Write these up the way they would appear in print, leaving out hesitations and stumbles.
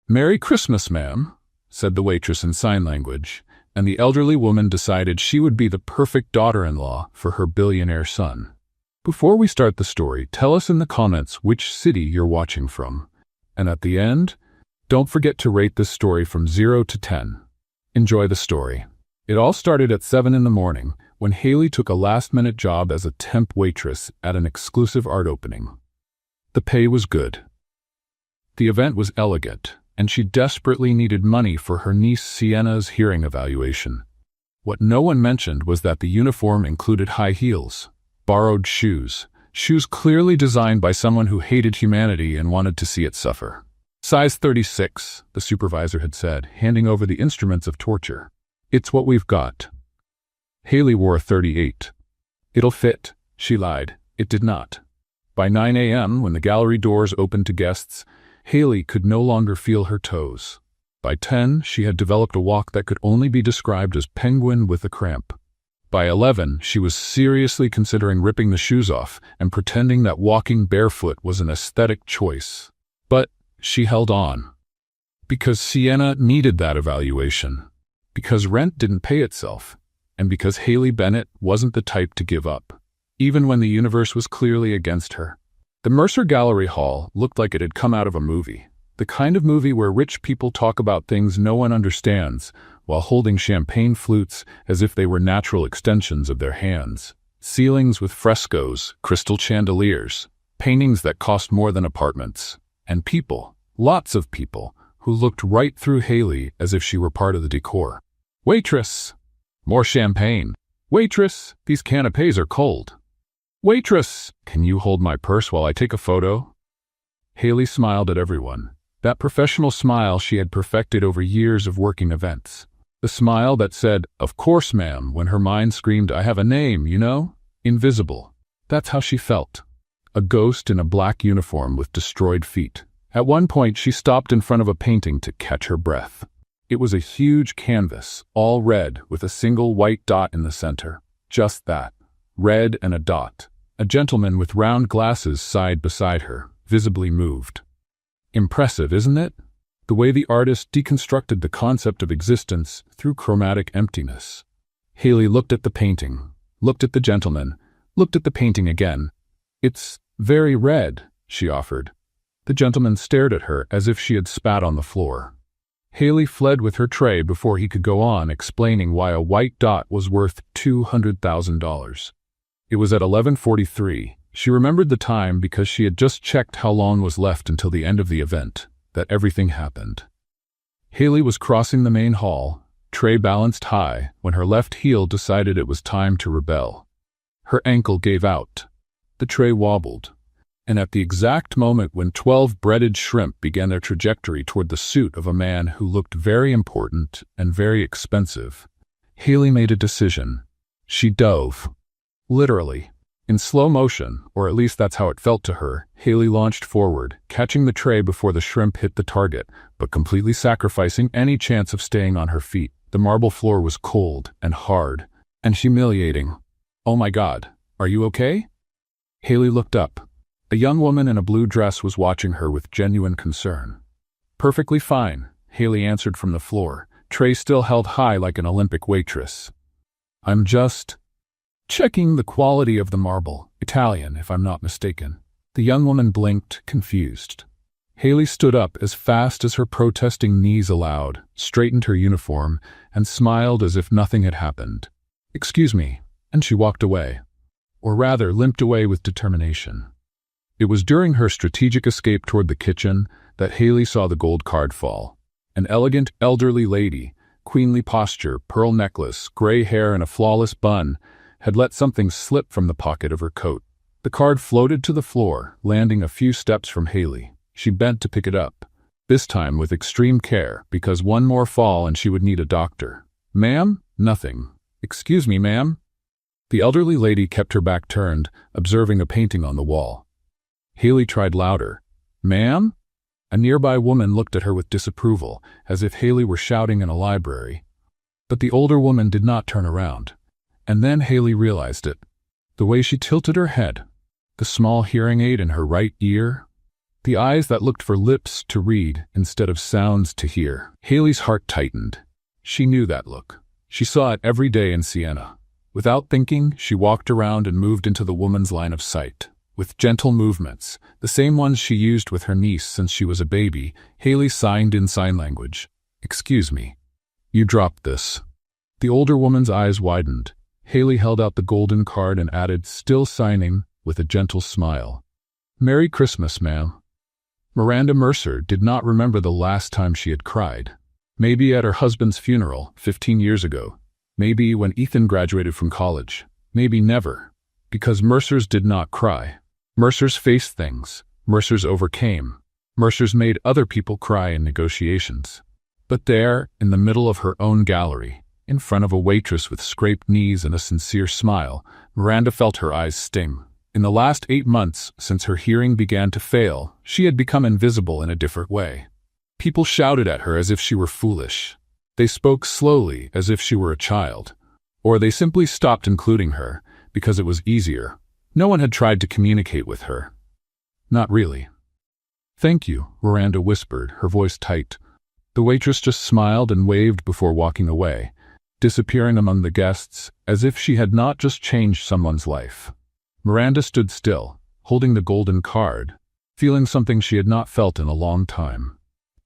"Merry Christmas, ma'am," said the waitress in sign language, and the elderly woman decided she would be the perfect daughter-in-law for her billionaire son. Before we start the story, tell us in the comments which city you're watching from. And at the end, don't forget to rate this story from 0 to 10. Enjoy the story. It all started at 7 in the morning when Haley took a last-minute job as a temp waitress at an exclusive art opening. The pay was good. The event was elegant, and she desperately needed money for her niece Sienna's hearing evaluation. What no one mentioned was that the uniform included high heels, borrowed shoes clearly designed by someone who hated humanity and wanted to see it suffer. "Size 36, the supervisor had said, handing over the instruments of torture. "It's what we've got." Haley wore a 38. "It'll fit," she lied. It did not. By 9 a.m., when the gallery doors opened to guests, Haley could no longer feel her toes. By 10, she had developed a walk that could only be described as penguin with a cramp. By 11, she was seriously considering ripping the shoes off and pretending that walking barefoot was an aesthetic choice. But she held on. Because Sienna needed that evaluation. Because rent didn't pay itself. And because Haley Bennett wasn't the type to give up, even when the universe was clearly against her. The Mercer Gallery Hall looked like it had come out of a movie. The kind of movie where rich people talk about things no one understands, while holding champagne flutes as if they were natural extensions of their hands. Ceilings with frescoes, crystal chandeliers, paintings that cost more than apartments. And people, lots of people, who looked right through Haley as if she were part of the decor. "Waitress! More champagne. Waitress! These canapes are cold. Waitress! Can you hold my purse while I take a photo?" Haley smiled at everyone. That professional smile she had perfected over years of working events. The smile that said, "Of course, ma'am," when her mind screamed, "I have a name, you know?" Invisible. That's how she felt. A ghost in a black uniform with destroyed feet. At one point, she stopped in front of a painting to catch her breath. It was a huge canvas, all red, with a single white dot in the center. Just that. Red and a dot. A gentleman with round glasses sighed beside her, visibly moved. Impressive, isn't it? The way the artist deconstructed the concept of existence through chromatic emptiness. Haley looked at the painting, looked at the gentleman, looked at the painting again. "It's very red," she offered. The gentleman stared at her as if she had spat on the floor. Haley fled with her tray before he could go on explaining why a white dot was worth $200,000. It was at 11:43. She remembered the time because she had just checked how long was left until the end of the event, that everything happened. Haley was crossing the main hall, tray balanced high, when her left heel decided it was time to rebel. Her ankle gave out. The tray wobbled. And at the exact moment when 12 breaded shrimp began their trajectory toward the suit of a man who looked very important and very expensive, Haley made a decision. She dove. Literally. In slow motion, or at least that's how it felt to her, Haley launched forward, catching the tray before the shrimp hit the target, but completely sacrificing any chance of staying on her feet. The marble floor was cold and hard and humiliating. "Oh my God, are you okay?" Haley looked up. A young woman in a blue dress was watching her with genuine concern. "Perfectly fine," Haley answered from the floor, tray still held high like an Olympic waitress. "I'm just checking the quality of the marble. Italian, if I'm not mistaken." The young woman blinked, confused. Haley stood up as fast as her protesting knees allowed, straightened her uniform, and smiled as if nothing had happened. "Excuse me," and she walked away. Or rather, limped away with determination. It was during her strategic escape toward the kitchen that Haley saw the gold card fall. An elegant, elderly lady, queenly posture, pearl necklace, gray hair, and a flawless bun, had let something slip from the pocket of her coat. The card floated to the floor, landing a few steps from Haley. She bent to pick it up, this time with extreme care, because one more fall and she would need a doctor. "Ma'am?" "Nothing." "Excuse me, ma'am?" The elderly lady kept her back turned, observing a painting on the wall. Haley tried louder. "Ma'am?" A nearby woman looked at her with disapproval, as if Haley were shouting in a library. But the older woman did not turn around. And then Haley realized it. The way she tilted her head, the small hearing aid in her right ear, the eyes that looked for lips to read instead of sounds to hear. Haley's heart tightened. She knew that look. She saw it every day in Siena. Without thinking, she walked around and moved into the woman's line of sight. With gentle movements, the same ones she used with her niece since she was a baby, Haley signed in sign language. "Excuse me. You dropped this." The older woman's eyes widened. Haley held out the golden card and added, "Still signing," with a gentle smile. "Merry Christmas, ma'am." Miranda Mercer did not remember the last time she had cried. Maybe at her husband's funeral 15 years ago. Maybe when Ethan graduated from college. Maybe never. Because Mercers did not cry. Mercers faced things. Mercers overcame. Mercers made other people cry in negotiations. But there, in the middle of her own gallery, in front of a waitress with scraped knees and a sincere smile, Miranda felt her eyes sting. In the last 8 months, since her hearing began to fail, she had become invisible in a different way. People shouted at her as if she were foolish. They spoke slowly as if she were a child. Or they simply stopped including her, because it was easier. No one had tried to communicate with her. Not really. "Thank you," Miranda whispered, her voice tight. The waitress just smiled and waved before walking away, disappearing among the guests as if she had not just changed someone's life. Miranda stood still, holding the golden card, feeling something she had not felt in a long time.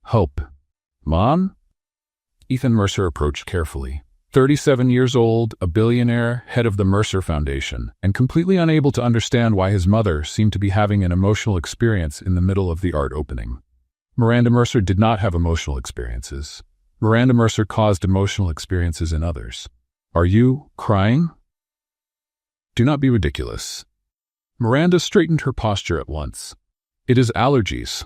Hope. "Mom?" Ethan Mercer approached carefully. 37 years old, a billionaire, head of the Mercer Foundation, and completely unable to understand why his mother seemed to be having an emotional experience in the middle of the art opening. Miranda Mercer did not have emotional experiences. Miranda Mercer caused emotional experiences in others. "Are you crying?" "Do not be ridiculous." Miranda straightened her posture at once. "It is allergies."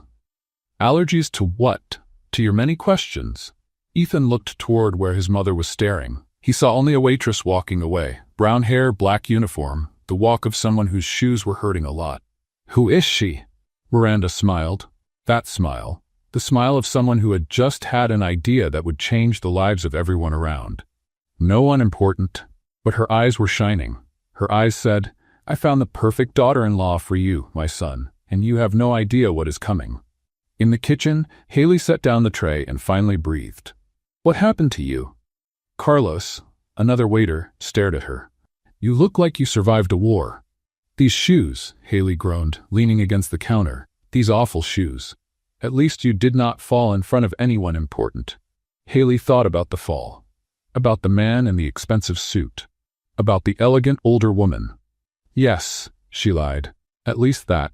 "Allergies to what?" "To your many questions." Ethan looked toward where his mother was staring. He saw only a waitress walking away. Brown hair, black uniform, the walk of someone whose shoes were hurting a lot. "Who is she?" Miranda smiled. That smile. The smile of someone who had just had an idea that would change the lives of everyone around. No one important. But her eyes were shining. Her eyes said, "I found the perfect daughter-in-law for you, my son, and you have no idea what is coming." In the kitchen, Haley set down the tray and finally breathed. "What happened to you?" Carlos, another waiter, stared at her. "You look like you survived a war." "These shoes," Haley groaned, leaning against the counter. "These awful shoes. At least you did not fall in front of anyone important." Haley thought about the fall. About the man in the expensive suit. About the elegant older woman. "Yes," she lied. "At least that."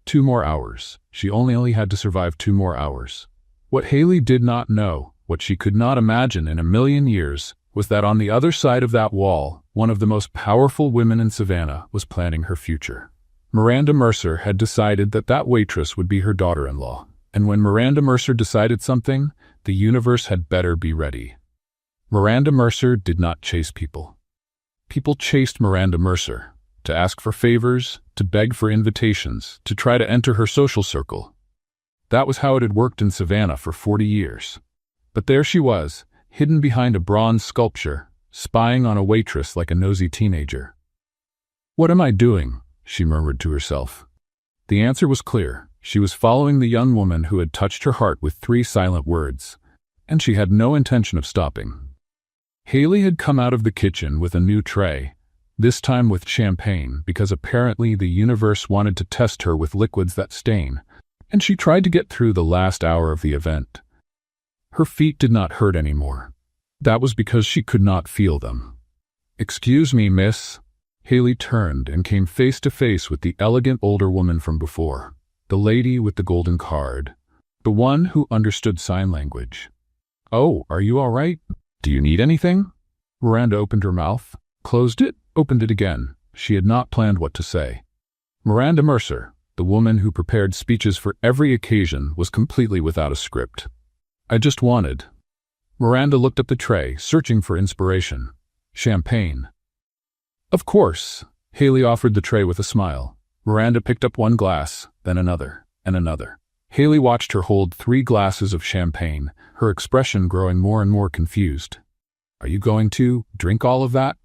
2 more hours. She only had to survive 2 more hours. What Haley did not know, what she could not imagine in a million years, was that on the other side of that wall, one of the most powerful women in Savannah was planning her future. Miranda Mercer had decided that that waitress would be her daughter-in-law. And when Miranda Mercer decided something, the universe had better be ready. Miranda Mercer did not chase people. People chased Miranda Mercer. To ask for favors, to beg for invitations, to try to enter her social circle. That was how it had worked in Savannah for 40 years. But there she was, hidden behind a bronze sculpture, spying on a waitress like a nosy teenager. "What am I doing?" she murmured to herself. The answer was clear. She was following the young woman who had touched her heart with 3 silent words, and she had no intention of stopping. Haley had come out of the kitchen with a new tray, this time with champagne, because apparently the universe wanted to test her with liquids that stain, and she tried to get through the last hour of the event. Her feet did not hurt anymore. That was because she could not feel them. "Excuse me, miss." Haley turned and came face to face with the elegant older woman from before, the lady with the golden card, the one who understood sign language. "Oh, are you all right? Do you need anything?" Miranda opened her mouth, closed it, opened it again. She had not planned what to say. Miranda Mercer, the woman who prepared speeches for every occasion, was completely without a script. "I just wanted." Miranda looked at the tray, searching for inspiration. "Champagne." "Of course." Haley offered the tray with a smile. Miranda picked up one glass, then another, and another. Haley watched her hold 3 glasses of champagne, her expression growing more and more confused. "Are you going to drink all of that?"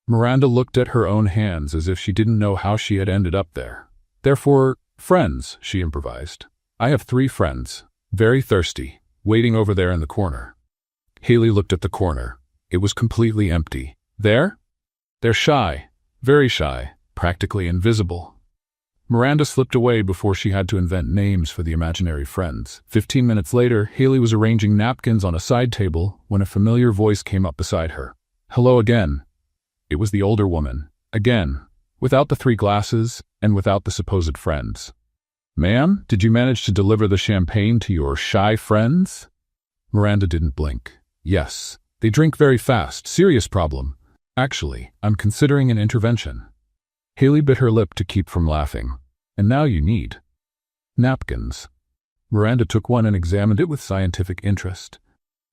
Miranda looked at her own hands as if she didn't know how she had ended up there. Therefore, Friends, she improvised. I have 3 friends, very thirsty, waiting over there in the corner. Haley looked at the corner. It was completely empty. There? They're shy, very shy, practically invisible. Miranda slipped away before she had to invent names for the imaginary friends. 15 minutes later, Haley was arranging napkins on a side table when a familiar voice came up beside her. Hello again. It was the older woman. Again, without the 3 glasses and without the supposed friends. Ma'am, did you manage to deliver the champagne to your shy friends? Miranda didn't blink. Yes, they drink very fast. Serious problem. Actually, I'm considering an intervention. Haley bit her lip to keep from laughing. And now you need napkins. Miranda took one and examined it with scientific interest.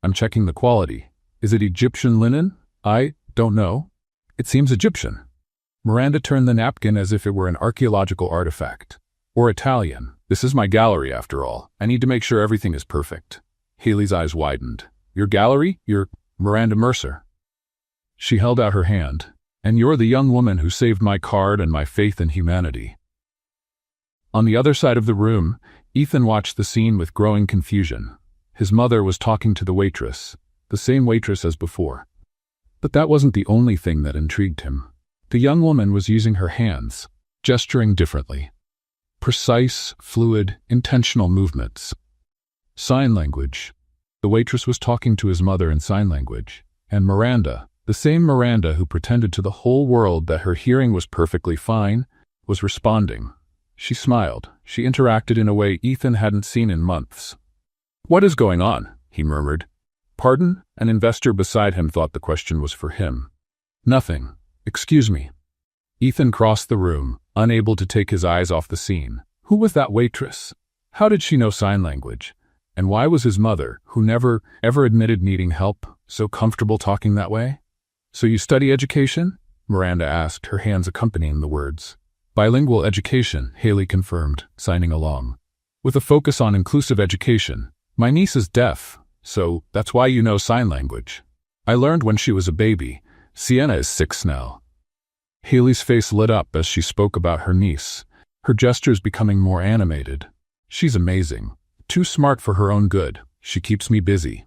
I'm checking the quality. Is it Egyptian linen? I don't know. It seems Egyptian. Miranda turned the napkin as if it were an archaeological artifact. Or Italian. This is my gallery, after all. I need to make sure everything is perfect. Haley's eyes widened. Your gallery? You're Miranda Mercer. She held out her hand. And you're the young woman who saved my card and my faith in humanity. On the other side of the room, Ethan watched the scene with growing confusion. His mother was talking to the waitress, the same waitress as before. But that wasn't the only thing that intrigued him. The young woman was using her hands, gesturing differently. Precise, fluid, intentional movements. Sign language. The waitress was talking to his mother in sign language, and Miranda, the same Miranda who pretended to the whole world that her hearing was perfectly fine, was responding. She smiled. She interacted in a way Ethan hadn't seen in months. What is going on? He murmured. Pardon? An investor beside him thought the question was for him. Nothing. Excuse me. Ethan crossed the room, unable to take his eyes off the scene. Who was that waitress? How did she know sign language? And why was his mother, who never, ever admitted needing help, so comfortable talking that way? So you study education? Miranda asked, her hands accompanying the words. Bilingual education, Haley confirmed, signing along. With a focus on inclusive education. My niece is deaf, so that's why you know sign language. I learned when she was a baby. Sienna is 6 now. Haley's face lit up as she spoke about her niece, her gestures becoming more animated. She's amazing. Too smart for her own good. She keeps me busy.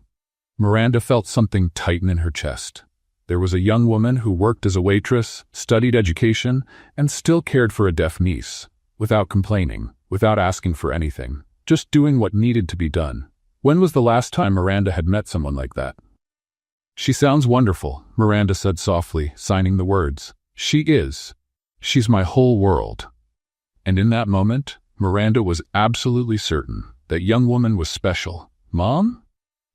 Miranda felt something tighten in her chest. There was a young woman who worked as a waitress, studied education, and still cared for a deaf niece, without complaining, without asking for anything, just doing what needed to be done. When was the last time Miranda had met someone like that? She sounds wonderful, Miranda said softly, signing the words. She is. She's my whole world. And in that moment, Miranda was absolutely certain that young woman was special. Mom?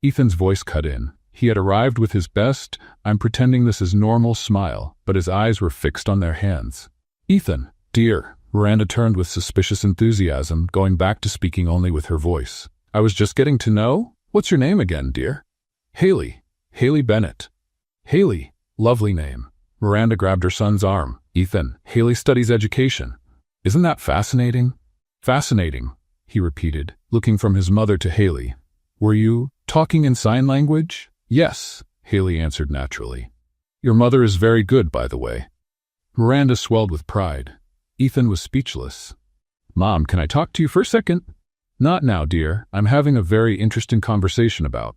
Ethan's voice cut in. He had arrived with his best, I'm pretending this is normal smile, but his eyes were fixed on their hands. Ethan, dear, Miranda turned with suspicious enthusiasm, going back to speaking only with her voice. I was just getting to know? What's your name again, dear? Haley. Haley Bennett. Haley. Lovely name. Miranda grabbed her son's arm. Ethan, Haley studies education. Isn't that fascinating? Fascinating, he repeated, looking from his mother to Haley. Were you talking in sign language? Yes, Haley answered naturally. Your mother is very good, by the way. Miranda swelled with pride. Ethan was speechless. Mom, can I talk to you for a second? Not now, dear. I'm having a very interesting conversation about.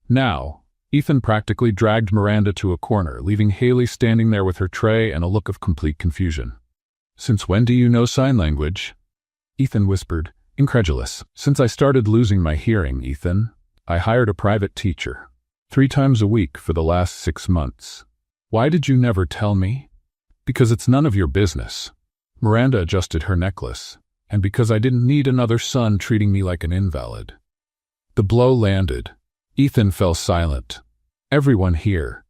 Now, Ethan practically dragged Miranda to a corner, leaving Haley standing there with her tray and a look of complete confusion. Since when do you know sign language? Ethan whispered, incredulous. Since I started losing my hearing, Ethan. I hired a private teacher. 3 times a week for the last 6 months. Why did you never tell me? Because it's none of your business. Miranda adjusted her necklace. And because I didn't need another son treating me like an invalid. The blow landed. Ethan fell silent. Everyone here.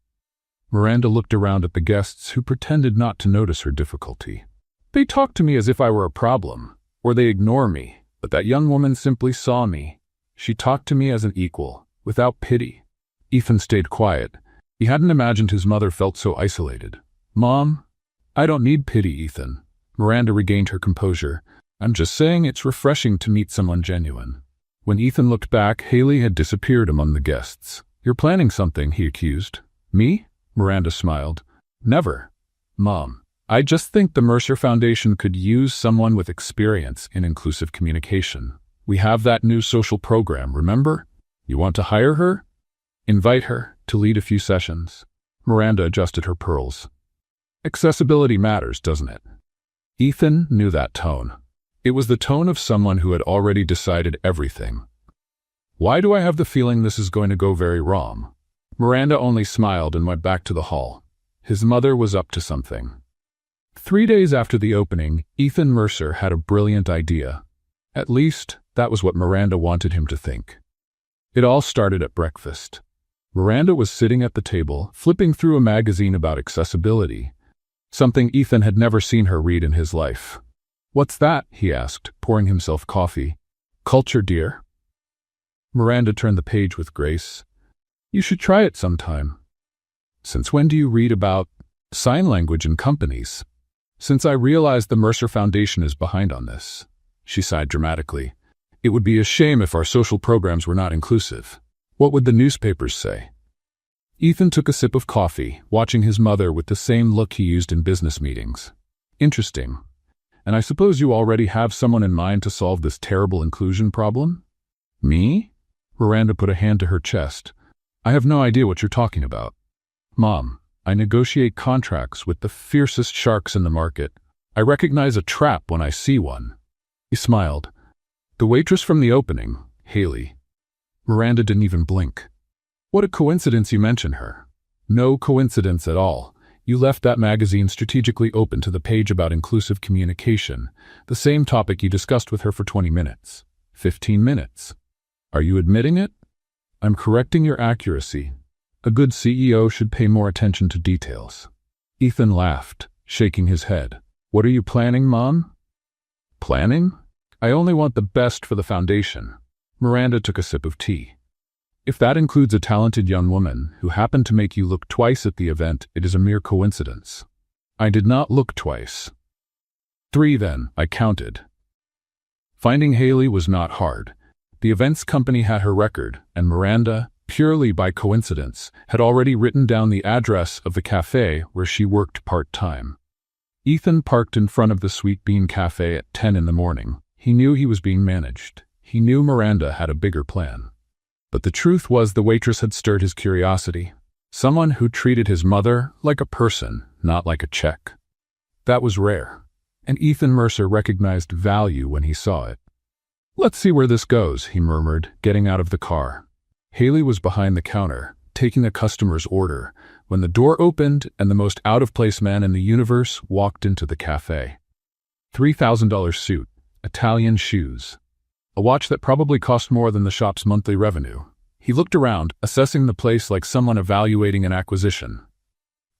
Miranda looked around at the guests who pretended not to notice her difficulty. They talk to me as if I were a problem, or they ignore me, but that young woman simply saw me. She talked to me as an equal, without pity. Ethan stayed quiet. He hadn't imagined his mother felt so isolated. Mom, I don't need pity, Ethan. Miranda regained her composure. I'm just saying it's refreshing to meet someone genuine. When Ethan looked back, Haley had disappeared among the guests. You're planning something, he accused. Me? Miranda smiled. Never. Mom, I just think the Mercer Foundation could use someone with experience in inclusive communication. We have that new social program, remember? You want to hire her? Invite her to lead a few sessions. Miranda adjusted her pearls. Accessibility matters, doesn't it? Ethan knew that tone. It was the tone of someone who had already decided everything. Why do I have the feeling this is going to go very wrong? Miranda only smiled and went back to the hall. His mother was up to something. 3 days after the opening, Ethan Mercer had a brilliant idea. At least, that was what Miranda wanted him to think. It all started at breakfast. Miranda was sitting at the table, flipping through a magazine about accessibility, something Ethan had never seen her read in his life. "What's that?" he asked, pouring himself coffee. "Culture, dear?" Miranda turned the page with grace. "You should try it sometime." "Since when do you read about sign language in companies?" "Since I realized the Mercer Foundation is behind on this." She sighed dramatically. "It would be a shame if our social programs were not inclusive. What would the newspapers say?" Ethan took a sip of coffee, watching his mother with the same look he used in business meetings. "Interesting. And I suppose you already have someone in mind to solve this terrible inclusion problem?" "Me?" Miranda put a hand to her chest. "I have no idea what you're talking about. Mom, I negotiate contracts with the fiercest sharks in the market. I recognize a trap when I see one." He smiled. "The waitress from the opening, Haley." Miranda didn't even blink. "What a coincidence you mention her." "No coincidence at all. You left that magazine strategically open to the page about inclusive communication, the same topic you discussed with her for 20 minutes. 15 minutes. Are you admitting it?" "I'm correcting your accuracy. A good CEO should pay more attention to details." Ethan laughed, shaking his head. "What are you planning, Mom?" "Planning? I only want the best for the foundation." Miranda took a sip of tea. "If that includes a talented young woman who happened to make you look twice at the event, it is a mere coincidence." "I did not look twice." 3 then, I counted. Finding Haley was not hard. The events company had her record, and Miranda, purely by coincidence, had already written down the address of the cafe where she worked part-time. Ethan parked in front of the Sweet Bean Cafe at 10 in the morning. He knew he was being managed. He knew Miranda had a bigger plan. But the truth was the waitress had stirred his curiosity. Someone who treated his mother like a person, not like a check. That was rare, and Ethan Mercer recognized value when he saw it. "Let's see where this goes," he murmured, getting out of the car. Haley was behind the counter, taking a customer's order, when the door opened and the most out-of-place man in the universe walked into the cafe. $3,000 suit, Italian shoes, a watch that probably cost more than the shop's monthly revenue. He looked around, assessing the place like someone evaluating an acquisition.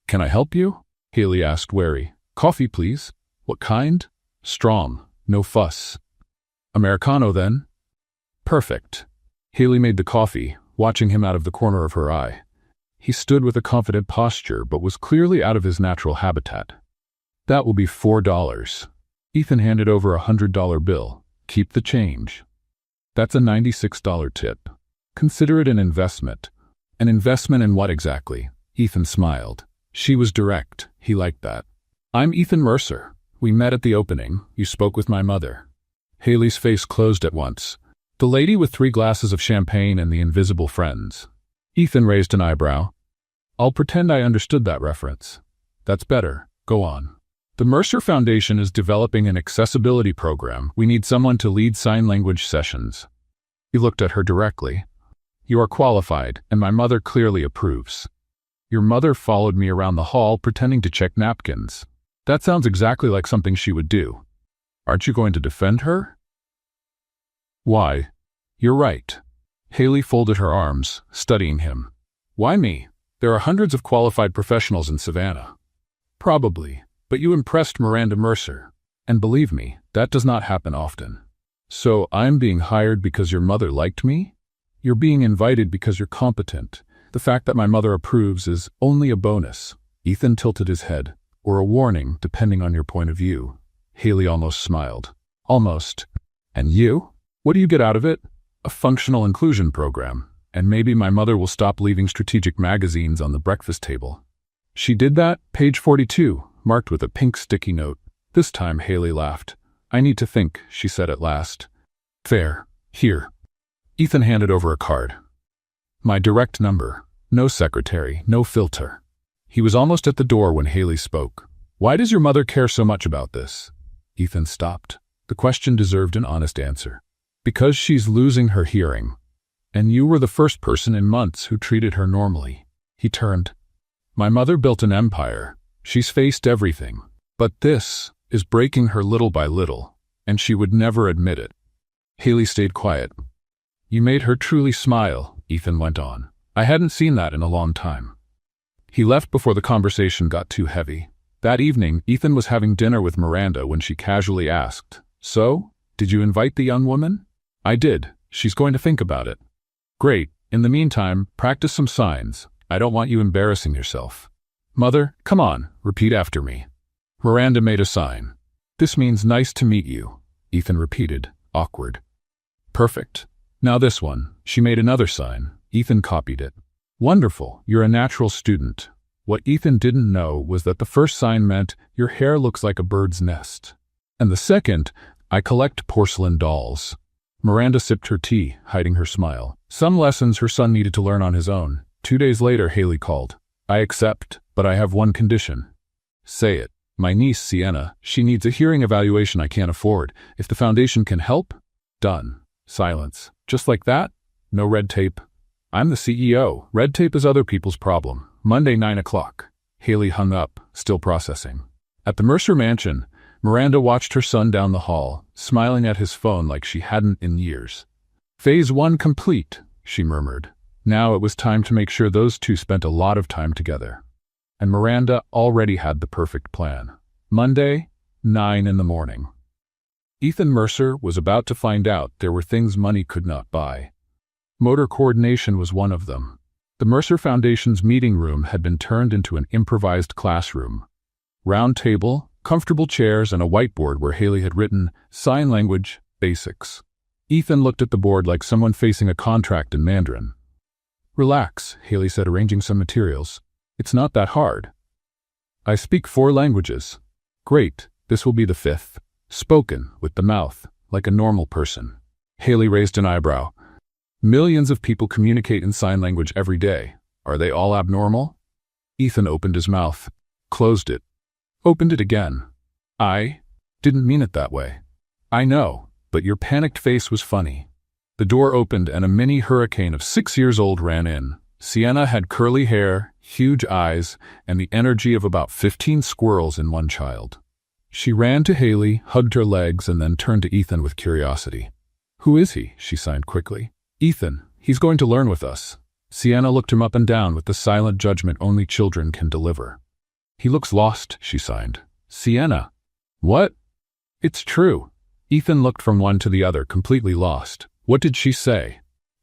"Can I help you?" Haley asked, wary. "Coffee, please." "What kind?" "Strong, no fuss." "Americano, then." "Perfect." Haley made the coffee, watching him out of the corner of her eye. He stood with a confident posture, but was clearly out of his natural habitat. "That will be $4. Ethan handed over a $100 bill. "Keep the change." "That's a $96 tip. Consider it an investment." "An investment in what exactly?" Ethan smiled. She was direct. He liked that. "I'm Ethan Mercer. We met at the opening. You spoke with my mother." Haley's face closed at once. "The lady with 3 glasses of champagne and the invisible friends." Ethan raised an eyebrow. "I'll pretend I understood that reference." "That's better. Go on." "The Mercer Foundation is developing an accessibility program. We need someone to lead sign language sessions." He looked at her directly. "You are qualified, and my mother clearly approves." "Your mother followed me around the hall pretending to check napkins." "That sounds exactly like something she would do." "Aren't you going to defend her?" "Why? You're right." Haley folded her arms, studying him. "Why me? There are hundreds of qualified professionals in Savannah." "Probably, but you impressed Miranda Mercer. And believe me, that does not happen often." "So I'm being hired because your mother liked me?" "You're being invited because you're competent. The fact that my mother approves is only a bonus." Ethan tilted his head. "Or a warning, depending on your point of view." Haley almost smiled. "Almost. And you? What do you get out of it?" "A functional inclusion program. And maybe my mother will stop leaving strategic magazines on the breakfast table." "She did that? Page 42. marked with a pink sticky note. This time Haley laughed. "I need to think," she said at last. "Fair. Here." Ethan handed over a card. "My direct number. No secretary, no filter." He was almost at the door when Haley spoke. "Why does your mother care so much about this?" Ethan stopped. The question deserved an honest answer. "Because she's losing her hearing. And you were the first person in months who treated her normally." He turned. "My mother built an empire. She's faced everything. But this is breaking her little by little, and she would never admit it." Haley stayed quiet. "You made her truly smile," Ethan went on. "I hadn't seen that in a long time." He left before the conversation got too heavy. That evening, Ethan was having dinner with Miranda when she casually asked, "So, did you invite the young woman?" "I did. She's going to think about it." "Great. In the meantime, practice some signs. I don't want you embarrassing yourself." "Mother, come on, repeat after me." Miranda made a sign. "This means nice to meet you," Ethan repeated, awkward. "Perfect. Now this one." She made another sign. Ethan copied it. "Wonderful, you're a natural student." What Ethan didn't know was that the first sign meant, "Your hair looks like a bird's nest." And the second, "I collect porcelain dolls." Miranda sipped her tea, hiding her smile. Some lessons her son needed to learn on his own. 2 days later, Haley called. "I accept, but I have one condition." "Say it." "My niece, Sienna, she needs a hearing evaluation I can't afford. If the foundation can help?" "Done." Silence. "Just like that? No red tape?" "I'm the CEO. Red tape is other people's problem." Monday, 9 o'clock. Haley hung up, still processing. At the Mercer mansion, Miranda watched her son down the hall, smiling at his phone like she hadn't in years. "Phase 1 complete," she murmured. Now it was time to make sure those two spent a lot of time together. And Miranda already had the perfect plan. Monday, 9 in the morning. Ethan Mercer was about to find out there were things money could not buy. Motor coordination was one of them. The Mercer Foundation's meeting room had been turned into an improvised classroom. Round table, comfortable chairs, and a whiteboard where Haley had written, "Sign Language Basics." Ethan looked at the board like someone facing a contract in Mandarin. "Relax," Haley said, arranging some materials. "It's not that hard. I speak 4 languages." "Great, this will be the 5th. Spoken, with the mouth, like a normal person." Haley raised an eyebrow. "Millions of people communicate in sign language every day. Are they all abnormal?" Ethan opened his mouth, closed it, opened it again. "I didn't mean it that way." "I know, but your panicked face was funny." The door opened and a mini hurricane of 6 years old ran in. Sienna had curly hair, huge eyes, and the energy of about 15 squirrels in one child. She ran to Haley, hugged her legs, and then turned to Ethan with curiosity. "Who is he?" she signed quickly. "Ethan. He's going to learn with us." Sienna looked him up and down with the silent judgment only children can deliver. "He looks lost," she signed. "Sienna." "What?" "It's true." Ethan looked from one to the other, completely lost. "What did she say?"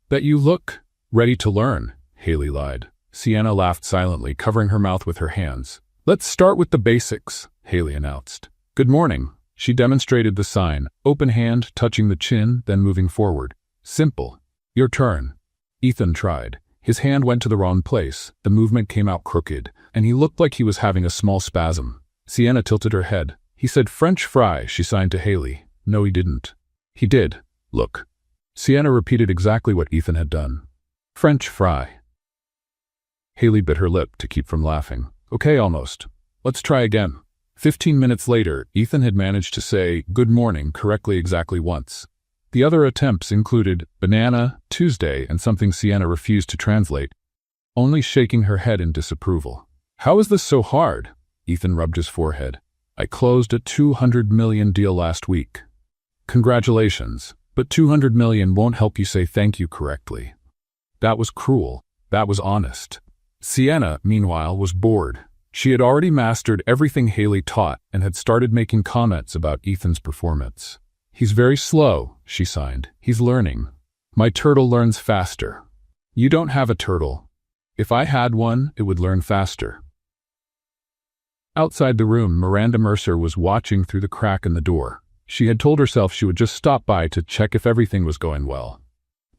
"That you look ready to learn," Haley lied. Sienna laughed silently, covering her mouth with her hands. "Let's start with the basics," Haley announced. "Good morning." She demonstrated the sign, open hand touching the chin, then moving forward. "Simple. Your turn." Ethan tried. His hand went to the wrong place, the movement came out crooked, and he looked like he was having a small spasm. Sienna tilted her head. "He said French fry," she signed to Haley. "No, he didn't." "He did. Look." Sienna repeated exactly what Ethan had done. "French fry." Haley bit her lip to keep from laughing. "Okay, almost. Let's try again." 15 minutes later, Ethan had managed to say "good morning" correctly exactly once. The other attempts included banana, Tuesday, and something Sienna refused to translate, only shaking her head in disapproval. "How is this so hard?" Ethan rubbed his forehead. "I closed a $200 million deal last week." "Congratulations, but $200 million won't help you say thank you correctly." That was cruel. That was honest. Sienna, meanwhile, was bored. She had already mastered everything Haley taught and had started making comments about Ethan's performance. "He's very slow," she signed. "He's learning. My turtle learns faster." "You don't have a turtle." "If I had one, it would learn faster." Outside the room, Miranda Mercer was watching through the crack in the door. She had told herself she would just stop by to check if everything was going well.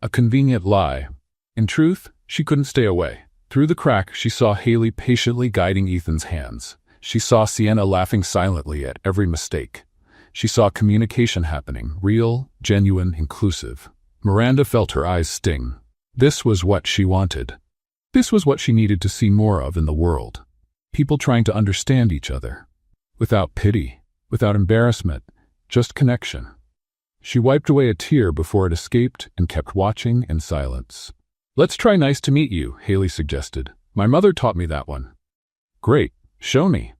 A convenient lie. In truth, she couldn't stay away. Through the crack, she saw Haley patiently guiding Ethan's hands. She saw Sienna laughing silently at every mistake. She saw communication happening, real, genuine, inclusive. Miranda felt her eyes sting. This was what she wanted. This was what she needed to see more of in the world. People trying to understand each other. Without pity, without embarrassment, just connection. She wiped away a tear before it escaped and kept watching in silence. "Let's try nice to meet you," Haley suggested. "My mother taught me that one." "Great, show me."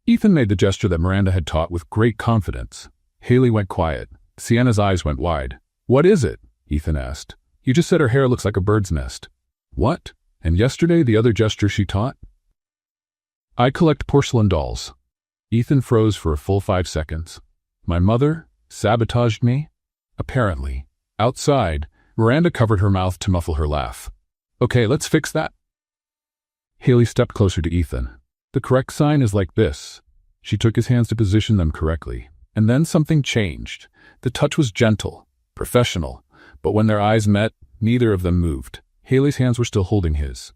Ethan made the gesture that Miranda had taught with great confidence. Haley went quiet. Sienna's eyes went wide. "What is it?" Ethan asked. "You just said her hair looks like a bird's nest." "What? And yesterday the other gesture she taught?" "I collect porcelain dolls." Ethan froze for a full 5 seconds. "My mother sabotaged me?" Apparently. Outside, Miranda covered her mouth to muffle her laugh. "Okay, let's fix that." Haley stepped closer to Ethan. "The correct sign is like this." She took his hands to position them correctly. And then something changed. The touch was gentle, professional, but when their eyes met, neither of them moved. Haley's hands were still holding his.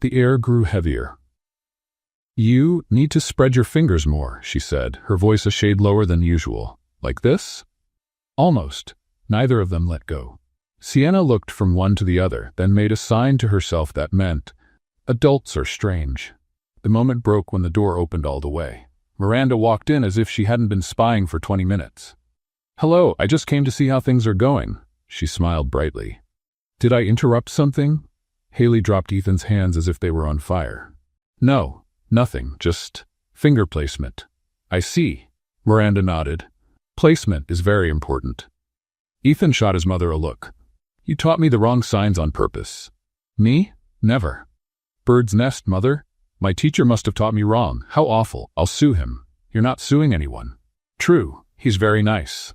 The air grew heavier. "You need to spread your fingers more," she said, her voice a shade lower than usual. "Like this?" Almost. Neither of them let go. Sienna looked from one to the other, then made a sign to herself that meant, "Adults are strange." The moment broke when the door opened all the way. Miranda walked in as if she hadn't been spying for 20 minutes. "Hello, I just came to see how things are going." She smiled brightly. "Did I interrupt something?" Haley dropped Ethan's hands as if they were on fire. "No, nothing, just finger placement." "I see." Miranda nodded. "Placement is very important." Ethan shot his mother a look. "You taught me the wrong signs on purpose." "Me? Never." "Bird's nest, mother? My teacher must have taught me wrong. How awful. I'll sue him." "You're not suing anyone." "True. He's very nice."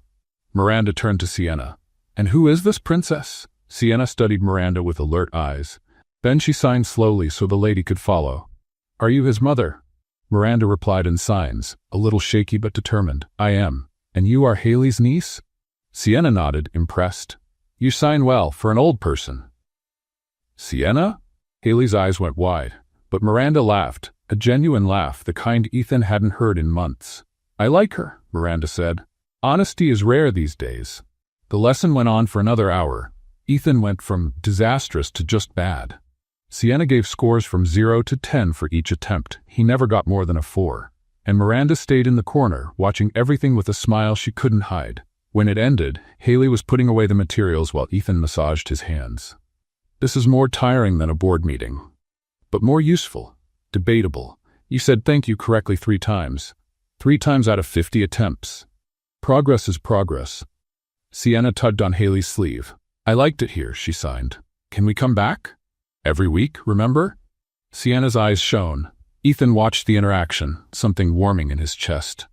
Miranda turned to Sienna. "And who is this princess?" Sienna studied Miranda with alert eyes. Then she signed slowly so the lady could follow. "Are you his mother?" Miranda replied in signs, a little shaky but determined. "I am." "And you are Haley's niece?" Sienna nodded, impressed. "You sign well for an old person." "Sienna?" Haley's eyes went wide, but Miranda laughed, a genuine laugh, the kind Ethan hadn't heard in months. "I like her," Miranda said. "Honesty is rare these days." The lesson went on for another hour. Ethan went from disastrous to just bad. Sienna gave scores from 0 to 10 for each attempt. He never got more than a 4. And Miranda stayed in the corner, watching everything with a smile she couldn't hide. When it ended, Haley was putting away the materials while Ethan massaged his hands. "This is more tiring than a board meeting. But more useful. Debatable. You said thank you correctly 3 times. 3 times out of 50 attempts. Progress is progress." Sienna tugged on Haley's sleeve. "I liked it here," she signed. "Can we come back? Every week, remember?" Sienna's eyes shone. Ethan watched the interaction, something warming in his chest.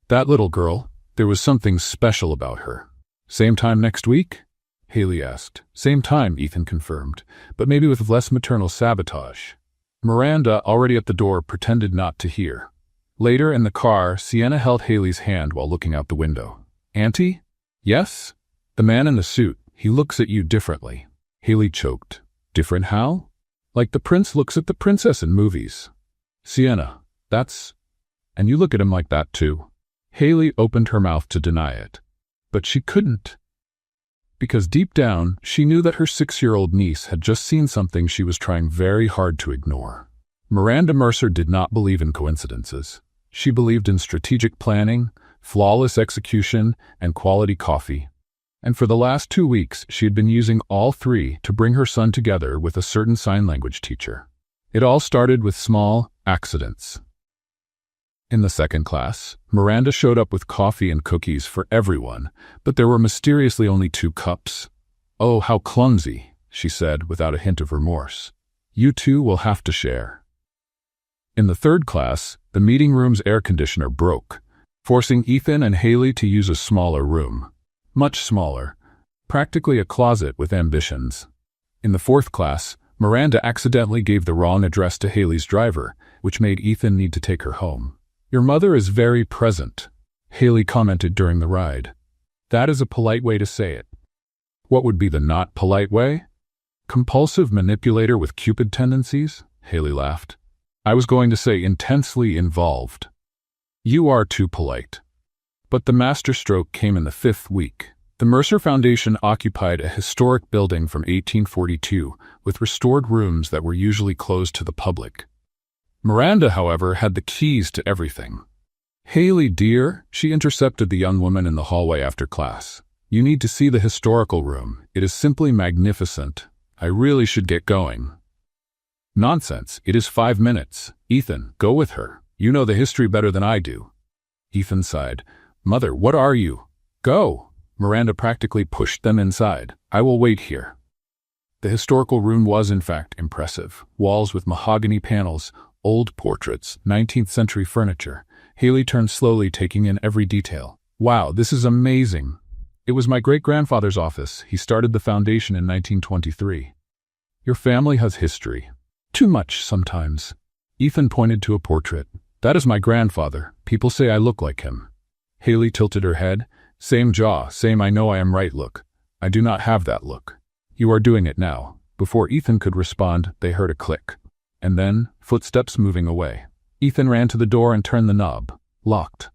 That little girl, there was something special about her. "Same time next week?" Haley asked. "Same time," Ethan confirmed, "but maybe with less maternal sabotage." Miranda, already at the door, pretended not to hear. Later, in the car, Sienna held Haley's hand while looking out the window. "Auntie?" "Yes?" "The man in the suit, he looks at you differently." Haley choked. "Different how?" "Like the prince looks at the princess in movies." "Sienna, that's... And you look at him like that too." Haley opened her mouth to deny it. But she couldn't. Because deep down, she knew that her 6-year-old niece had just seen something she was trying very hard to ignore. Miranda Mercer did not believe in coincidences. She believed in strategic planning, flawless execution, and quality coffee. And for the last 2 weeks, she had been using all 3 to bring her son together with a certain sign language teacher. It all started with small accidents. In the second class, Miranda showed up with coffee and cookies for everyone, but there were mysteriously only 2 cups. "Oh, how clumsy," she said without a hint of remorse. "You two will have to share." In the third class, the meeting room's air conditioner broke, forcing Ethan and Haley to use a smaller room. Much smaller, practically a closet with ambitions. In the fourth class, Miranda accidentally gave the wrong address to Haley's driver, which made Ethan need to take her home. "Your mother is very present," Haley commented during the ride. "That is a polite way to say it." What would be the not polite way? "Compulsive manipulator with Cupid tendencies?" Haley laughed. I was going to say intensely involved. You are too polite. But the masterstroke came in the 5th week. The Mercer Foundation occupied a historic building from 1842 with restored rooms that were usually closed to the public. Miranda, however, had the keys to everything. "Haley, dear," she intercepted the young woman in the hallway after class. "You need to see the historical room. It is simply magnificent. I really should get going." "Nonsense. It is 5 minutes. Ethan, go with her. You know the history better than I do." Ethan sighed. "Mother, what are you?" "Go." Miranda practically pushed them inside. "I will wait here." The historical room was, in fact, impressive. Walls with mahogany panels, old portraits, 19th century furniture. Haley turned slowly, taking in every detail. "Wow, this is amazing. It was my great-grandfather's office. He started the foundation in 1923. Your family has history. Too much, sometimes." Ethan pointed to a portrait. "That is my grandfather. People say I look like him." Haley tilted her head. "Same jaw, same I know I am right look. I do not have that look. You are doing it now." Before Ethan could respond, they heard a click. And then, footsteps moving away. Ethan ran to the door and turned the knob. Locked.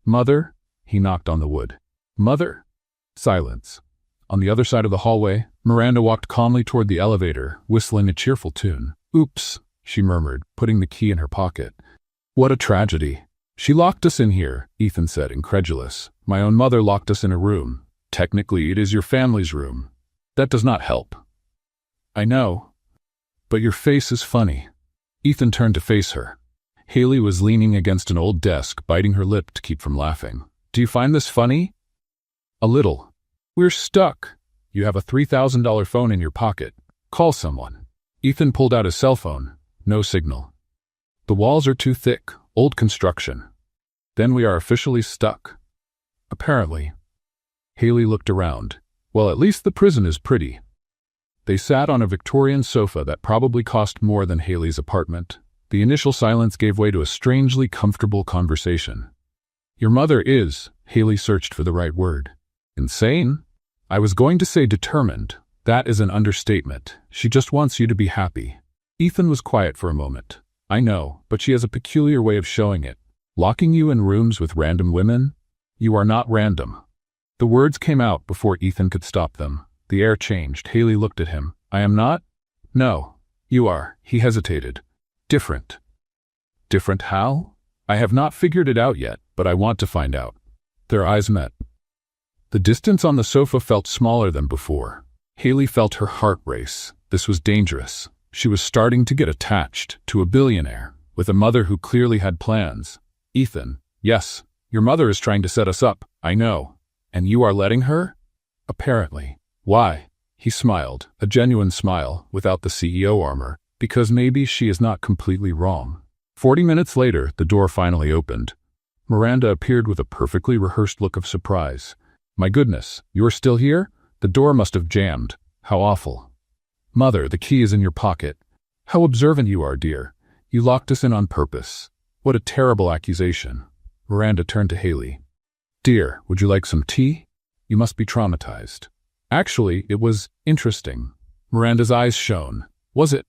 "Mother?" He knocked on the wood. "Mother?" Silence. On the other side of the hallway, Miranda walked calmly toward the elevator, whistling a cheerful tune. "Oops," she murmured, putting the key in her pocket. "What a tragedy." "She locked us in here," Ethan said, incredulous. "My own mother locked us in a room. Technically, it is your family's room. That does not help." "I know. But your face is funny." Ethan turned to face her. Haley was leaning against an old desk, biting her lip to keep from laughing. "Do you find this funny?" "A little." "We're stuck." "You have a $3,000 phone in your pocket. Call someone." Ethan pulled out his cell phone. No signal. "The walls are too thick. Old construction." "Then we are officially stuck." "Apparently." Haley looked around. "Well, at least the prison is pretty." They sat on a Victorian sofa that probably cost more than Haley's apartment. The initial silence gave way to a strangely comfortable conversation. "Your mother is," Haley searched for the right word. "Insane?" "I was going to say determined. That is an understatement. She just wants you to be happy." Ethan was quiet for a moment. "I know, but she has a peculiar way of showing it. Locking you in rooms with random women? You are not random." The words came out before Ethan could stop them. The air changed. Haley looked at him. "I am not?" "No. You are." He hesitated. "Different." "Different how?" "I have not figured it out yet, but I want to find out." Their eyes met. The distance on the sofa felt smaller than before. Haley felt her heart race. This was dangerous. She was starting to get attached to a billionaire, with a mother who clearly had plans. "Ethan, yes, your mother is trying to set us up, I know. And you are letting her?" "Apparently." "Why?" He smiled, a genuine smile, without the CEO armor, "because maybe she is not completely wrong." 40 minutes later, the door finally opened. Miranda appeared with a perfectly rehearsed look of surprise. "My goodness, you're still here? The door must have jammed. How awful." "Mother, the key is in your pocket." "How observant you are, dear. You locked us in on purpose." "What a terrible accusation." Miranda turned to Haley. "Dear, would you like some tea? You must be traumatized." "Actually, it was interesting." Miranda's eyes shone. "Was it?"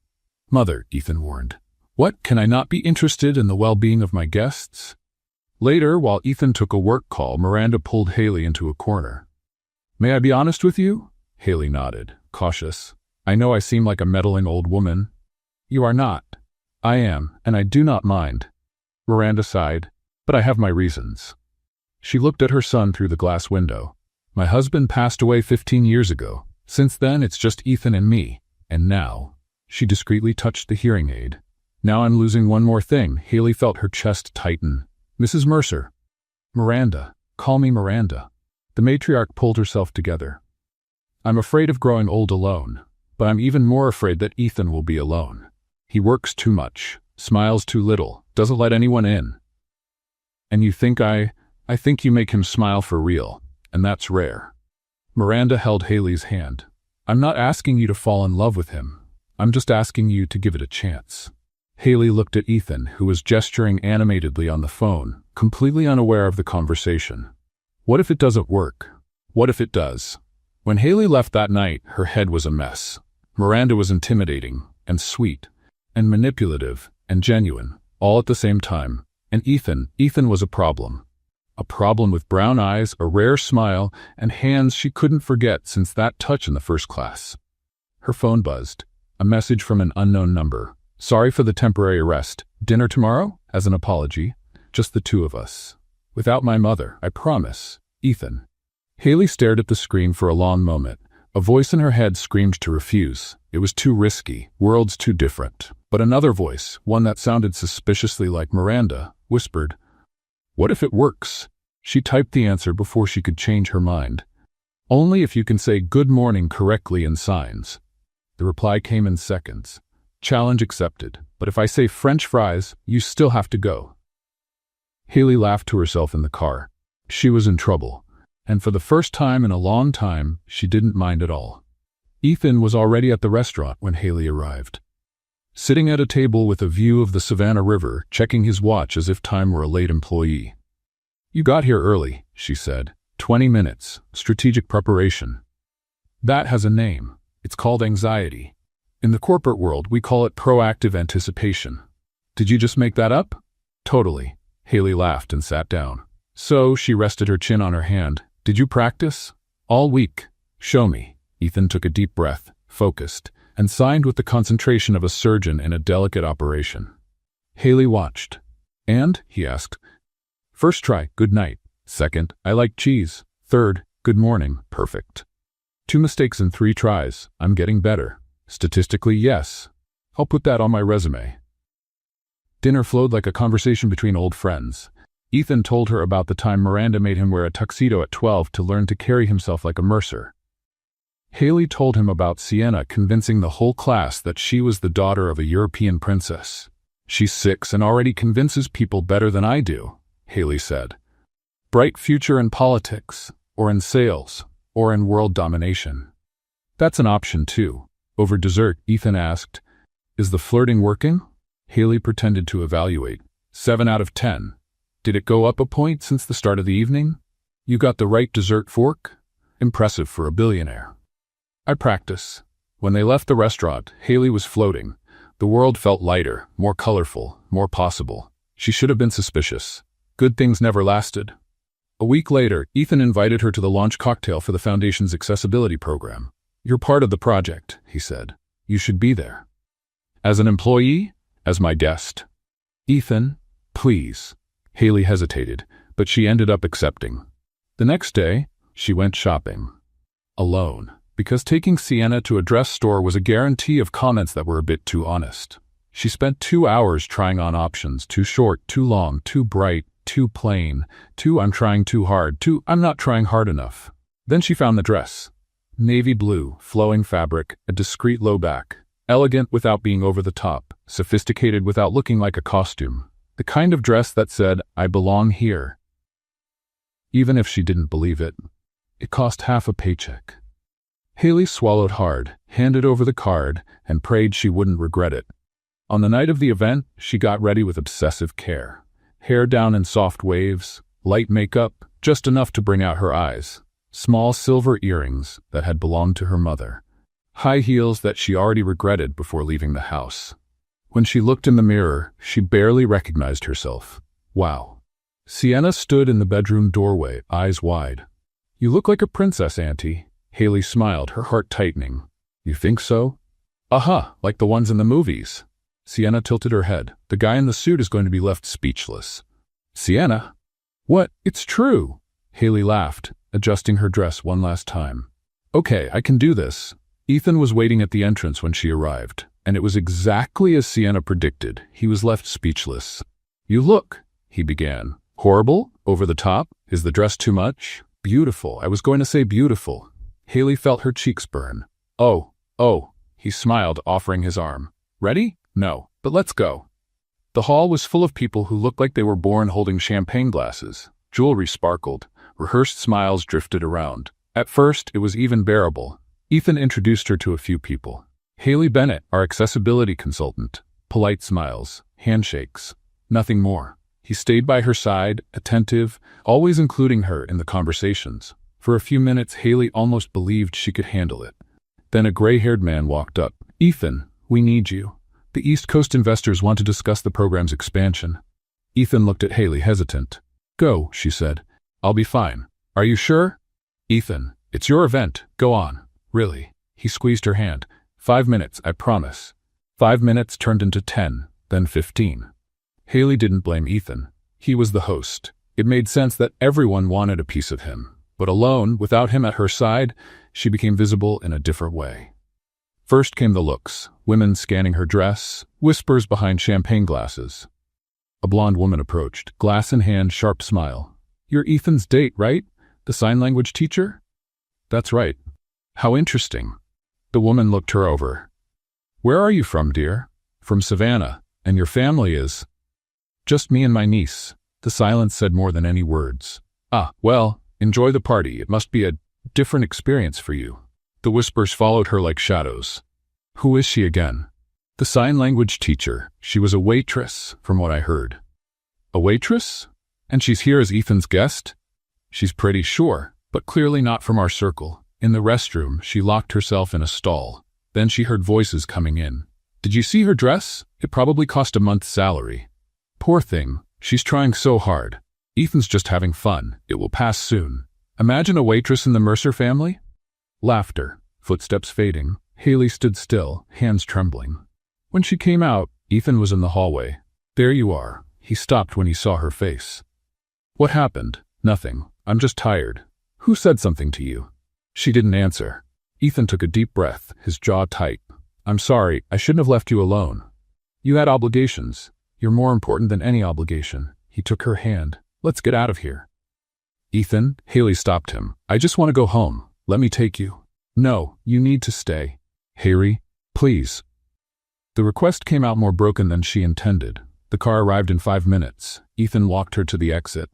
"Mother," Ethan warned. "What, can I not be interested in the well-being of my guests?" Later, while Ethan took a work call, Miranda pulled Haley into a corner. "May I be honest with you?" Haley nodded, cautious. "I know I seem like a meddling old woman." "You are not." "I am, and I do not mind." Miranda sighed. "But I have my reasons." She looked at her son through the glass window. "My husband passed away 15 years ago. Since then, it's just Ethan and me. And now," she discreetly touched the hearing aid. "Now I'm losing one more thing." Haley felt her chest tighten. "Mrs. Mercer." "Miranda. Call me Miranda." The matriarch pulled herself together. "I'm afraid of growing old alone, but I'm even more afraid that Ethan will be alone. He works too much, smiles too little, doesn't let anyone in. And you think I think you make him smile for real, and that's rare." Miranda held Haley's hand. "I'm not asking you to fall in love with him. I'm just asking you to give it a chance." Haley looked at Ethan, who was gesturing animatedly on the phone, completely unaware of the conversation. What if it doesn't work? What if it does? When Haley left that night, her head was a mess. Miranda was intimidating, and sweet, and manipulative, and genuine, all at the same time. And Ethan was a problem. A problem with brown eyes, a rare smile, and hands she couldn't forget since that touch in the first class. Her phone buzzed. A message from an unknown number. Sorry for the temporary arrest. Dinner tomorrow? As an apology. Just the two of us. Without my mother, I promise. Ethan. Haley stared at the screen for a long moment. A voice in her head screamed to refuse. It was too risky, worlds too different. But another voice, one that sounded suspiciously like Miranda, whispered, "What if it works?" She typed the answer before she could change her mind. "Only if you can say good morning correctly in signs." The reply came in seconds. "Challenge accepted, but if I say French fries, you still have to go." Haley laughed to herself in the car. She was in trouble. And for the first time in a long time, she didn't mind at all. Ethan was already at the restaurant when Haley arrived. Sitting at a table with a view of the Savannah River, checking his watch as if time were a late employee. "You got here early," she said. 20 minutes. Strategic preparation. That has a name. It's called anxiety. In the corporate world, we call it proactive anticipation. Did you just make that up? Totally. Haley laughed and sat down. So, she rested her chin on her hand. Did you practice? All week. Show me. Ethan took a deep breath, focused, and signed with the concentration of a surgeon in a delicate operation. Haley watched. And? He asked. First try, good night. Second, I like cheese. Third, good morning, perfect. 2 mistakes in 3 tries. I'm getting better. Statistically, yes. I'll put that on my resume. Dinner flowed like a conversation between old friends. Ethan told her about the time Miranda made him wear a tuxedo at 12 to learn to carry himself like a mercer. Haley told him about Sienna convincing the whole class that she was the daughter of a European princess. She's 6 and already convinces people better than I do, Haley said. Bright future in politics, or in sales, or in world domination. That's an option too. Over dessert, Ethan asked, Is the flirting working? Haley pretended to evaluate. 7 out of 10. Did it go up a point since the start of the evening? You got the right dessert fork? Impressive for a billionaire. I practice. When they left the restaurant, Haley was floating. The world felt lighter, more colorful, more possible. She should have been suspicious. Good things never lasted. A week later, Ethan invited her to the launch cocktail for the Foundation's accessibility program. You're part of the project, he said. You should be there. As an employee? As my guest. Ethan, please. Haley hesitated, but she ended up accepting. The next day, she went shopping. Alone, because taking Sienna to a dress store was a guarantee of comments that were a bit too honest. She spent 2 hours trying on options, too short, too long, too bright, too plain, too I'm trying too hard, too I'm not trying hard enough. Then she found the dress. Navy blue, flowing fabric, a discreet low back. Elegant without being over the top, sophisticated without looking like a costume. The kind of dress that said, I belong here. Even if she didn't believe it, it cost half a paycheck. Haley swallowed hard, handed over the card, and prayed she wouldn't regret it. On the night of the event, she got ready with obsessive care. Hair down in soft waves, light makeup, just enough to bring out her eyes. Small silver earrings that had belonged to her mother. High heels that she already regretted before leaving the house. When she looked in the mirror, she barely recognized herself. Wow. Sienna stood in the bedroom doorway, eyes wide. You look like a princess, Auntie. Haley smiled, her heart tightening. You think so? Like the ones in the movies. Sienna tilted her head. The guy in the suit is going to be left speechless. Sienna? What? It's true. Haley laughed, adjusting her dress one last time. Okay, I can do this. Ethan was waiting at the entrance when she arrived, and it was exactly as Sienna predicted. He was left speechless. You look, he began. Horrible? Over the top? Is the dress too much? Beautiful. I was going to say beautiful. Haley felt her cheeks burn. Oh. He smiled, offering his arm. Ready? No, but let's go. The hall was full of people who looked like they were born holding champagne glasses. Jewelry sparkled. Rehearsed smiles drifted around. At first, it was even bearable. Ethan introduced her to a few people. Haley Bennett, our accessibility consultant. Polite smiles, handshakes, nothing more. He stayed by her side, attentive, always including her in the conversations. For a few minutes, Haley almost believed she could handle it. Then a gray-haired man walked up. Ethan, we need you. The East Coast investors want to discuss the program's expansion. Ethan looked at Haley, hesitant. Go, she said. I'll be fine. Are you sure? Ethan, it's your event. Go on. Really? He squeezed her hand. 5 minutes, I promise. 5 minutes turned into 10, then 15. Haley didn't blame Ethan. He was the host. It made sense that everyone wanted a piece of him. But alone, without him at her side, she became visible in a different way. First came the looks, women scanning her dress, whispers behind champagne glasses. A blonde woman approached, glass in hand, sharp smile. You're Ethan's date, right? The sign language teacher? That's right. How interesting. The woman looked her over. Where are you from, dear? From Savannah. And your family is? Just me and my niece. The silence said more than any words. Ah, well, enjoy the party. It must be a different experience for you. The whispers followed her like shadows. Who is she again? The sign language teacher. She was a waitress, from what I heard. A waitress? And she's here as Ethan's guest? She's pretty sure, but clearly not from our circle. In the restroom, she locked herself in a stall. Then she heard voices coming in. Did you see her dress? It probably cost a month's salary. Poor thing. She's trying so hard. Ethan's just having fun. It will pass soon. Imagine a waitress in the Mercer family? Laughter. Footsteps fading. Haley stood still, hands trembling. When she came out, Ethan was in the hallway. There you are. He stopped when he saw her face. What happened? Nothing. I'm just tired. Who said something to you? She didn't answer. Ethan took a deep breath, his jaw tight. I'm sorry, I shouldn't have left you alone. You had obligations. You're more important than any obligation. He took her hand. Let's get out of here. Ethan, Haley stopped him. I just want to go home. Let me take you. No, you need to stay. Haley, please. The request came out more broken than she intended. The car arrived in 5 minutes. Ethan walked her to the exit.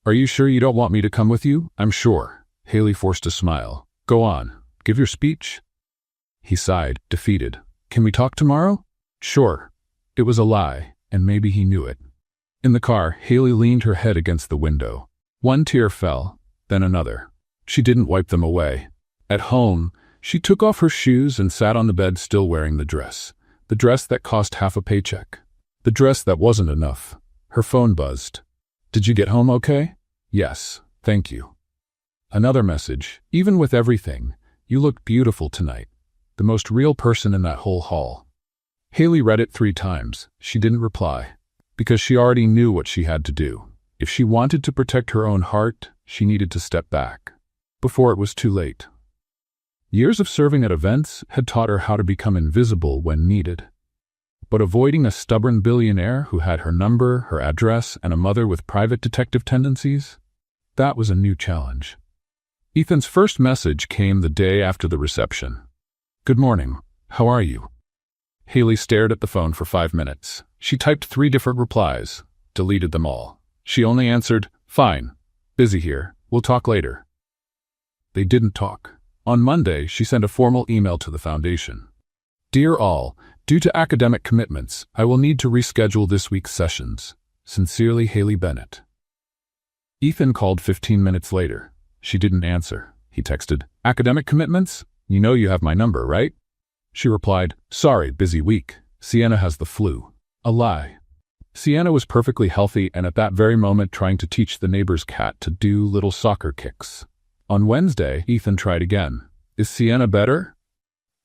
Are you sure you don't want me to come with you? I'm sure. Haley forced a smile. Go on. Give your speech. He sighed, defeated. Can we talk tomorrow? Sure. It was a lie, and maybe he knew it. In the car, Haley leaned her head against the window. One tear fell, then another. She didn't wipe them away. At home, she took off her shoes and sat on the bed still wearing the dress that cost half a paycheck. The dress that wasn't enough. Her phone buzzed. Did you get home okay? Yes, thank you. Another message. Even with everything, you look beautiful tonight. The most real person in that whole hall. Haley read it 3 times. She didn't reply. Because she already knew what she had to do. If she wanted to protect her own heart, she needed to step back. Before it was too late. Years of serving at events had taught her how to become invisible when needed. But avoiding a stubborn billionaire who had her number, her address, and a mother with private detective tendencies? That was a new challenge. Ethan's first message came the day after the reception. Good morning. How are you? Haley stared at the phone for 5 minutes. She typed 3 different replies, deleted them all. She only answered, fine. Busy here. We'll talk later. They didn't talk. On Monday, she sent a formal email to the foundation. Dear all, due to academic commitments, I will need to reschedule this week's sessions. Sincerely, Haley Bennett. Ethan called 15 minutes later. She didn't answer. He texted, academic commitments? You know you have my number, right? She replied, sorry, busy week. Sienna has the flu. A lie. Sienna was perfectly healthy and at that very moment trying to teach the neighbor's cat to do little soccer kicks. On Wednesday, Ethan tried again. Is Sienna better?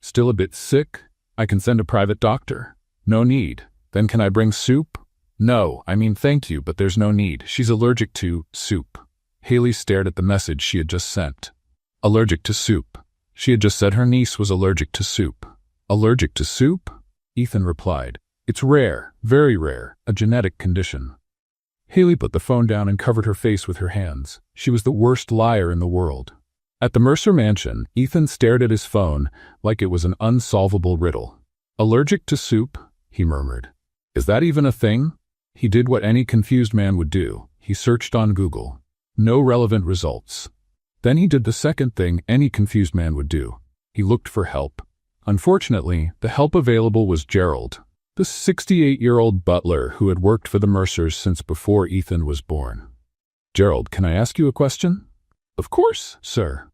Still a bit sick? I can send a private doctor. No need. Then can I bring soup? No, I mean thank you, but there's no need. She's allergic to soup. Haley stared at the message she had just sent. Allergic to soup. She had just said her niece was allergic to soup. Allergic to soup? Ethan replied. It's rare, very rare, a genetic condition. Haley put the phone down and covered her face with her hands. She was the worst liar in the world. At the Mercer mansion, Ethan stared at his phone like it was an unsolvable riddle. Allergic to soup? He murmured. Is that even a thing? He did what any confused man would do. He searched on Google. No relevant results. Then he did the second thing any confused man would do. He looked for help. Unfortunately, the help available was Gerald, the 68-year-old butler who had worked for the Mercers since before Ethan was born. Gerald, can I ask you a question? Of course, sir.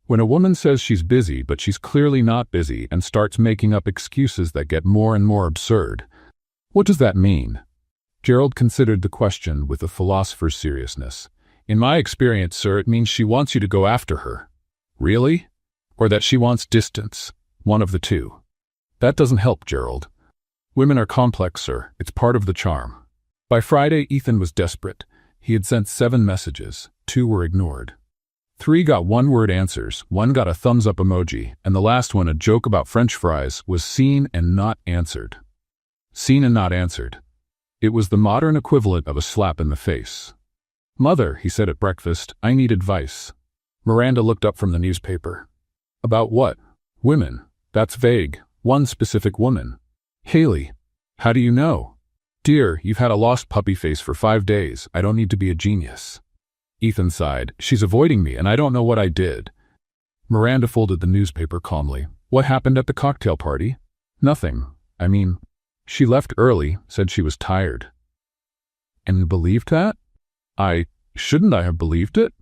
When a woman says she's busy but she's clearly not busy and starts making up excuses that get more and more absurd. What does that mean? Gerald considered the question with a philosopher's seriousness. In my experience, sir, it means she wants you to go after her. Really? Or that she wants distance. One of the two. That doesn't help, Gerald. Women are complex, sir. It's part of the charm. By Friday, Ethan was desperate. He had sent 7 messages. 2 were ignored. 3 got one-word answers, 1 got a thumbs-up emoji, and the last one, a joke about French fries, was seen and not answered. Seen and not answered. It was the modern equivalent of a slap in the face. "Mother," he said at breakfast, "I need advice." Miranda looked up from the newspaper. "About what?" "Women. That's vague. One specific woman." "Haley. How do you know?" "Dear, you've had a lost puppy face for 5 days. I don't need to be a genius." Ethan sighed. "She's avoiding me, and I don't know what I did." Miranda folded the newspaper calmly. "What happened at the cocktail party?" "Nothing. I mean, she left early, said she was tired." "And you believed that?" Shouldn't I have believed it?"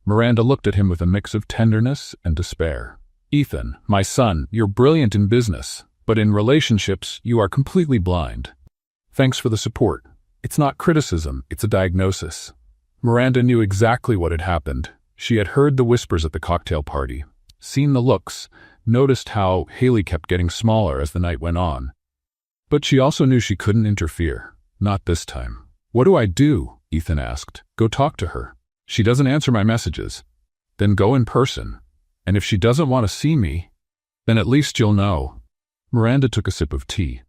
Miranda looked at him with a mix of tenderness and despair. "Ethan, my son, you're brilliant in business, but in relationships, you are completely blind. Thanks for the support. It's not criticism, it's a diagnosis." Miranda knew exactly what had happened. She had heard the whispers at the cocktail party, seen the looks, noticed how Haley kept getting smaller as the night went on. But she also knew she couldn't interfere. Not this time. "What do I do?" Ethan asked. "Go talk to her. She doesn't answer my messages." "Then go in person. And if she doesn't want to see me, then at least you'll know." Miranda took a sip of tea.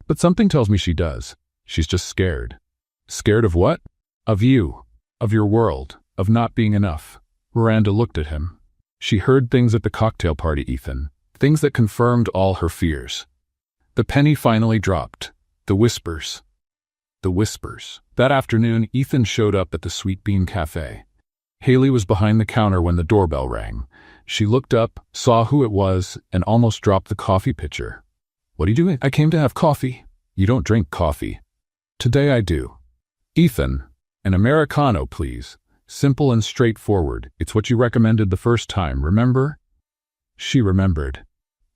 "But something tells me she does. She's just scared." "Scared of what?" "Of you. Of your world. Of not being enough." Miranda looked at him. She heard things at the cocktail party, Ethan. Things that confirmed all her fears. The penny finally dropped. The whispers. The whispers. That afternoon, Ethan showed up at the Sweet Bean Cafe. Haley was behind the counter when the doorbell rang. She looked up, saw who it was, and almost dropped the coffee pitcher. "What are you doing?" "I came to have coffee." "You don't drink coffee." "Today I do." "Ethan, an Americano, please. Simple and straightforward. It's what you recommended the first time, remember?" She remembered.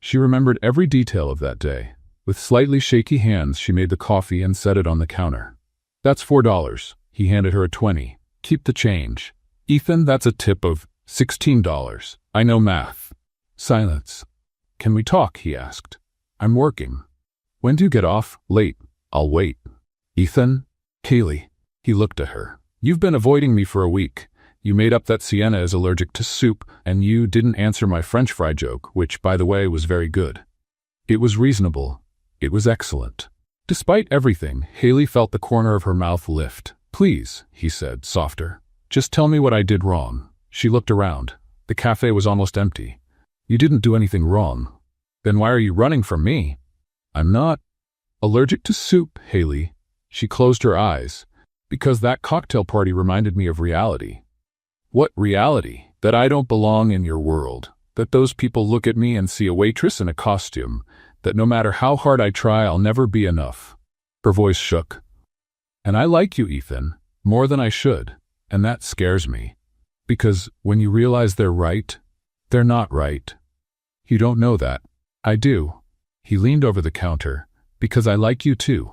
She remembered every detail of that day. With slightly shaky hands, she made the coffee and set it on the counter. "That's $4. He handed her a 20. "Keep the change." "Ethan, that's a tip of $16. I know math." Silence. "Can we talk?" he asked. "I'm working." "When do you get off?" "Late. I'll wait." "Ethan?" "Haley." He looked at her. "You've been avoiding me for a week. You made up that Sienna is allergic to soup, and you didn't answer my French fry joke, which, by the way, was very good." It was reasonable. It was excellent. Despite everything, Haley felt the corner of her mouth lift. "Please," he said, softer. "Just tell me what I did wrong." She looked around. The cafe was almost empty. "You didn't do anything wrong." "Then why are you running from me?" "I'm not allergic to soup, Haley." She closed her eyes. "Because that cocktail party reminded me of reality." "What reality?" "That I don't belong in your world. That those people look at me and see a waitress in a costume. That no matter how hard I try, I'll never be enough." Her voice shook. "And I like you, Ethan, more than I should, and that scares me. Because when you realize they're right, they're not right." "You don't know that." "I do." He leaned over the counter. "Because I like you too.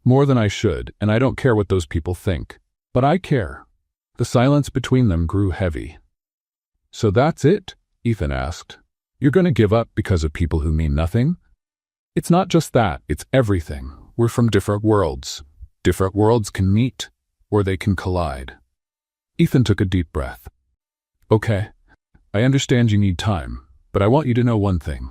More than I should, and I don't care what those people think. But I care." The silence between them grew heavy. "So that's it?" Ethan asked. "You're going to give up because of people who mean nothing?" "It's not just that, it's everything. We're from different worlds. Different worlds can meet, or they can collide." Ethan took a deep breath. "Okay, I understand you need time, but I want you to know one thing."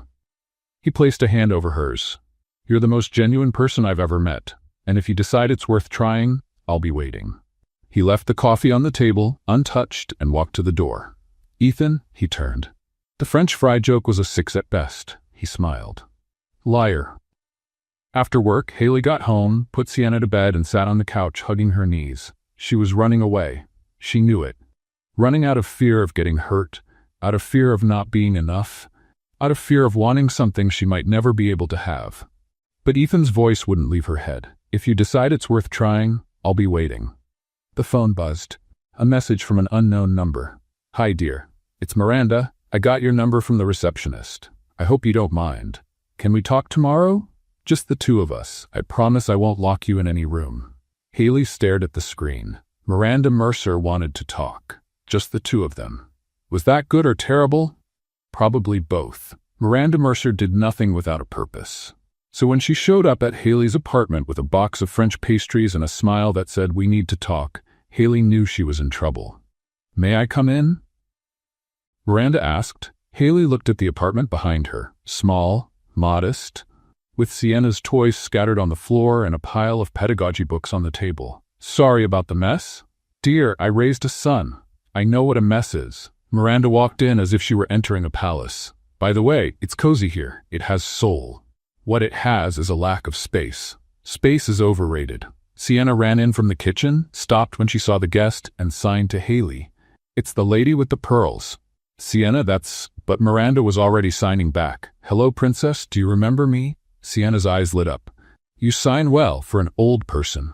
He placed a hand over hers. "You're the most genuine person I've ever met, and if you decide it's worth trying, I'll be waiting." He left the coffee on the table, untouched, and walked to the door. "Ethan," he turned. "The French fry joke was a 6 at best." He smiled. "Liar." After work, Haley got home, put Sienna to bed, and sat on the couch hugging her knees. She was running away. She knew it. Running out of fear of getting hurt, out of fear of not being enough, out of fear of wanting something she might never be able to have. But Ethan's voice wouldn't leave her head. "If you decide it's worth trying, I'll be waiting." The phone buzzed. A message from an unknown number. "Hi, dear. It's Miranda. I got your number from the receptionist. I hope you don't mind. Can we talk tomorrow? Just the two of us. I promise I won't lock you in any room." Haley stared at the screen. Miranda Mercer wanted to talk. Just the two of them. Was that good or terrible? Probably both. Miranda Mercer did nothing without a purpose. So when she showed up at Haley's apartment with a box of French pastries and a smile that said, "We need to talk," Haley knew she was in trouble. "May I come in?" Miranda asked. Haley looked at the apartment behind her. Small, modest, with Sienna's toys scattered on the floor and a pile of pedagogy books on the table. "Sorry about the mess?" "Dear, I raised a son. I know what a mess is." Miranda walked in as if she were entering a palace. "By the way, it's cozy here. It has soul. What it has is a lack of space. Space is overrated." Sienna ran in from the kitchen, stopped when she saw the guest, and signed to Haley. "It's the lady with the pearls." "Sienna, that's—" But Miranda was already signing back. "Hello, princess, do you remember me?" Sienna's eyes lit up. "You sign well for an old person."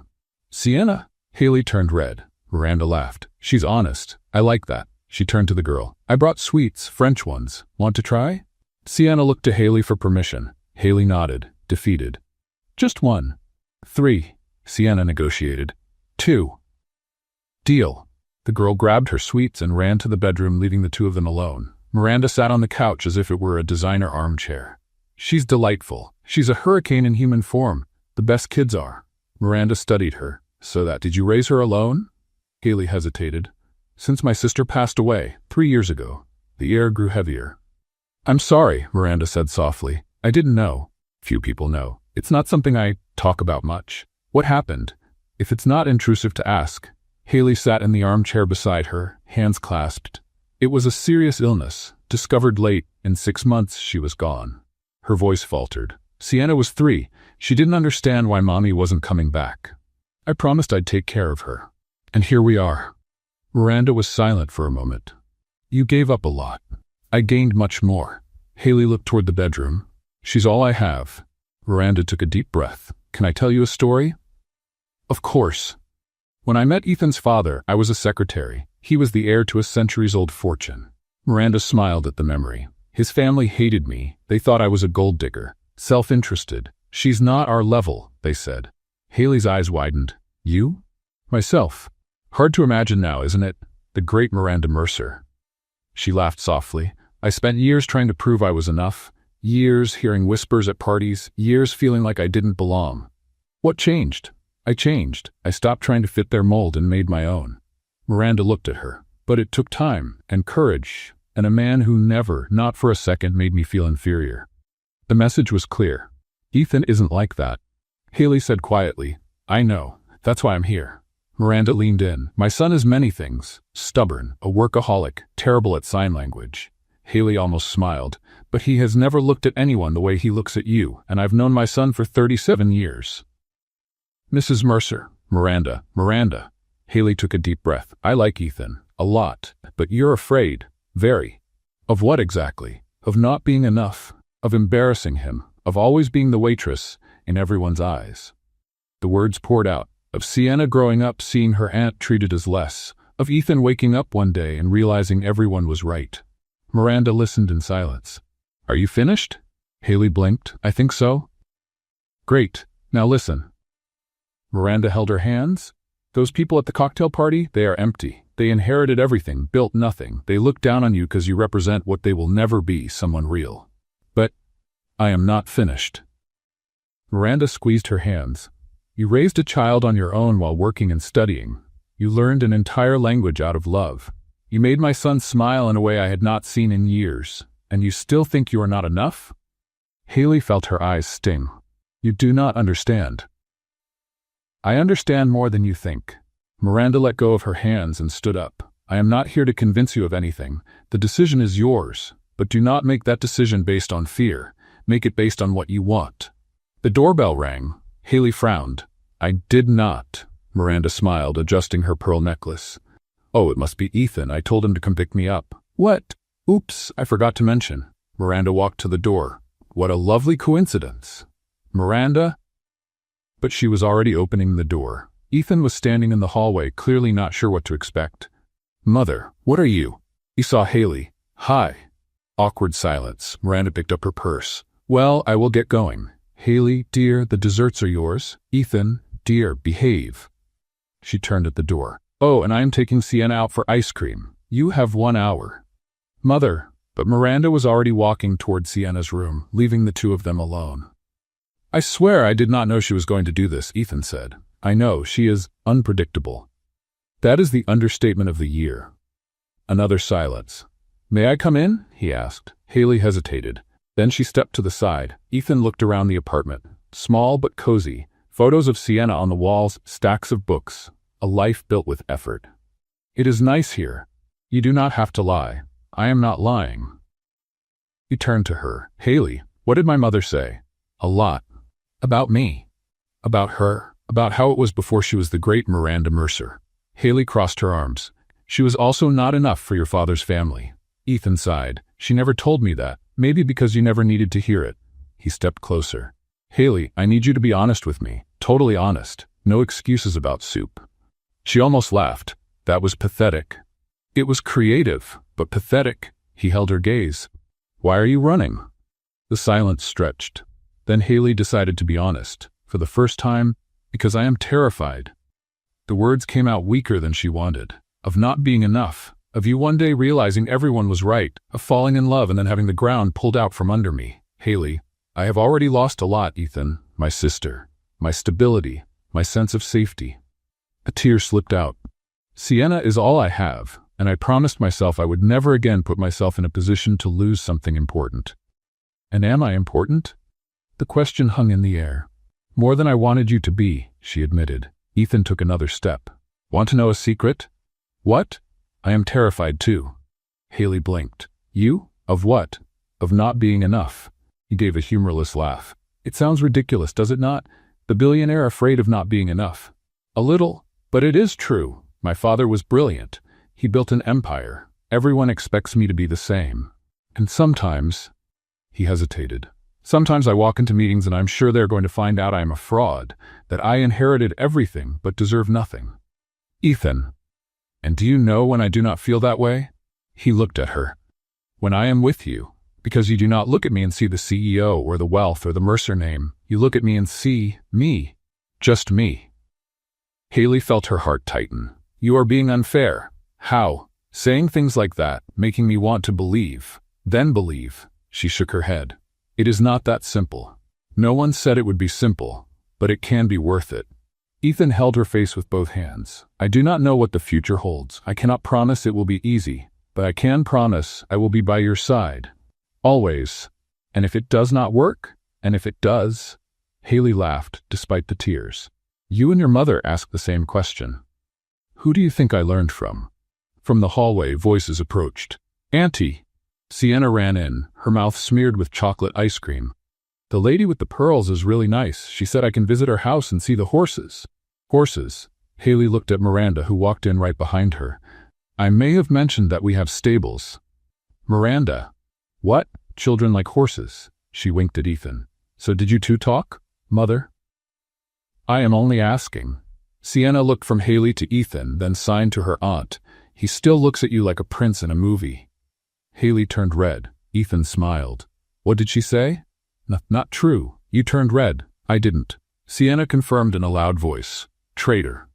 "Sienna?" Haley turned red. Miranda laughed. "She's honest. I like that." She turned to the girl. "I brought sweets, French ones. Want to try?" Sienna looked to Haley for permission. Haley nodded, defeated. "Just one." "3. Sienna negotiated. 2. "Deal." The girl grabbed her sweets and ran to the bedroom, leaving the two of them alone. Miranda sat on the couch as if it were a designer armchair. "She's delightful. She's a hurricane in human form. The best kids are." Miranda studied her. Did you raise her alone?" Haley hesitated. "Since my sister passed away, 3 years ago." The air grew heavier. "I'm sorry," Miranda said softly. "I didn't know." "Few people know. It's not something I talk about much." "What happened?" "If it's not intrusive to ask." Haley sat in the armchair beside her, hands clasped. "It was a serious illness, discovered late. In 6 months she was gone." Her voice faltered. "Sienna was 3. She didn't understand why Mommy wasn't coming back. I promised I'd take care of her. And here we are." Miranda was silent for a moment. "You gave up a lot. I gained much more." Haley looked toward the bedroom. "She's all I have." Miranda took a deep breath. "Can I tell you a story?" "Of course." "When I met Ethan's father, I was a secretary. He was the heir to a centuries-old fortune." Miranda smiled at the memory. "His family hated me. They thought I was a gold digger, self-interested. She's not our level, they said." Haley's eyes widened. "You?" "Myself. Hard to imagine now, isn't it? The great Miranda Mercer." She laughed softly. "I spent years trying to prove I was enough. Years hearing whispers at parties. Years feeling like I didn't belong. What changed? I changed. I stopped trying to fit their mold and made my own." Miranda looked at her. "But it took time and courage and a man who never, not for a second, made me feel inferior." The message was clear. "Ethan isn't like that." Haley said quietly, "I know. That's why I'm here." Miranda leaned in. "My son is many things. Stubborn, a workaholic, terrible at sign language." Haley almost smiled. "But he has never looked at anyone the way he looks at you, and I've known my son for 37 years. "Mrs. Mercer." Miranda. Haley took a deep breath. "I like Ethan. A lot. But you're afraid. Very." "Of what exactly?" "Of not being enough. Of embarrassing him. Of always being the waitress in everyone's eyes." The words poured out. Of Sienna growing up seeing her aunt treated as less. Of Ethan waking up one day and realizing everyone was right. Miranda listened in silence. "Are you finished?" Haley blinked. "I think so." "Great. Now listen." Miranda held her hands. "Those people at the cocktail party, they are empty. They inherited everything, built nothing. They look down on you because you represent what they will never be, someone real. But I am not finished." Miranda squeezed her hands. "You raised a child on your own while working and studying. You learned an entire language out of love. You made my son smile in a way I had not seen in years. And you still think you are not enough?" Haley felt her eyes sting. "You do not understand." "I understand more than you think." Miranda let go of her hands and stood up. "I am not here to convince you of anything. The decision is yours. But do not make that decision based on fear. Make it based on what you want." The doorbell rang. Haley frowned. "I did not." Miranda smiled, adjusting her pearl necklace. "Oh, it must be Ethan. I told him to come pick me up." "What? Oops, I forgot to mention." Miranda walked to the door. "What a lovely coincidence." "Miranda?" But she was already opening the door. Ethan was standing in the hallway, clearly not sure what to expect. "Mother, what are you?" He saw Haley. "Hi." Awkward silence. Miranda picked up her purse. Well, I will get going. Haley, dear, the desserts are yours. Ethan, dear, behave. She turned at the door. Oh, and I am taking Sienna out for ice cream. You have 1 hour. Mother, but Miranda was already walking toward Sienna's room, leaving the two of them alone. I swear I did not know she was going to do this, Ethan said. I know, she is unpredictable. That is the understatement of the year. Another silence. May I come in? He asked. Haley hesitated. Then she stepped to the side. Ethan looked around the apartment. Small but cozy. Photos of Sienna on the walls, stacks of books. A life built with effort. It is nice here. You do not have to lie. I am not lying. He turned to her. Haley, what did my mother say? A lot. About me. About her. About how it was before she was the great Miranda Mercer. Haley crossed her arms. She was also not enough for your father's family. Ethan sighed. She never told me that. Maybe because you never needed to hear it. He stepped closer. Haley, I need you to be honest with me. Totally honest. No excuses about soup. She almost laughed. That was pathetic. It was creative, but pathetic. He held her gaze. Why are you running? The silence stretched. Then Haley decided to be honest. For the first time, because I am terrified. The words came out weaker than she wanted. Of not being enough. Of you one day realizing everyone was right. Of falling in love and then having the ground pulled out from under me. Haley, I have already lost a lot, Ethan. My sister. My stability. My sense of safety. A tear slipped out. Sienna is all I have, and I promised myself I would never again put myself in a position to lose something important. And am I important? The question hung in the air. More than I wanted you to be, she admitted. Ethan took another step. Want to know a secret? What? I am terrified too. Haley blinked. You? Of what? Of not being enough. He gave a humorless laugh. It sounds ridiculous, does it not? The billionaire afraid of not being enough. A little, but it is true. My father was brilliant. He built an empire. Everyone expects me to be the same. And sometimes, he hesitated. Sometimes I walk into meetings and I'm sure they're going to find out I am a fraud, that I inherited everything but deserve nothing. Ethan. And do you know when I do not feel that way? He looked at her. When I am with you, because you do not look at me and see the CEO or the wealth or the Mercer name, you look at me and see me. Just me. Haley felt her heart tighten. You are being unfair. How? Saying things like that, making me want to believe. Then believe. She shook her head. It is not that simple. No one said it would be simple, but it can be worth it. Ethan held her face with both hands. I do not know what the future holds. I cannot promise it will be easy, but I can promise I will be by your side. Always. And if it does not work, and if it does, Haley laughed despite the tears. You and your mother asked the same question. Who do you think I learned from? From the hallway, voices approached. Auntie. Sienna ran in, her mouth smeared with chocolate ice cream. The lady with the pearls is really nice. She said I can visit her house and see the horses. Horses. Haley looked at Miranda, who walked in right behind her. I may have mentioned that we have stables. Miranda. What? Children like horses. She winked at Ethan. So did you two talk, Mother? I am only asking. Sienna looked from Haley to Ethan, then signed to her aunt. He still looks at you like a prince in a movie. Haley turned red. Ethan smiled. What did she say? Not true. You turned red. I didn't. Sienna confirmed in a loud voice. Traitor.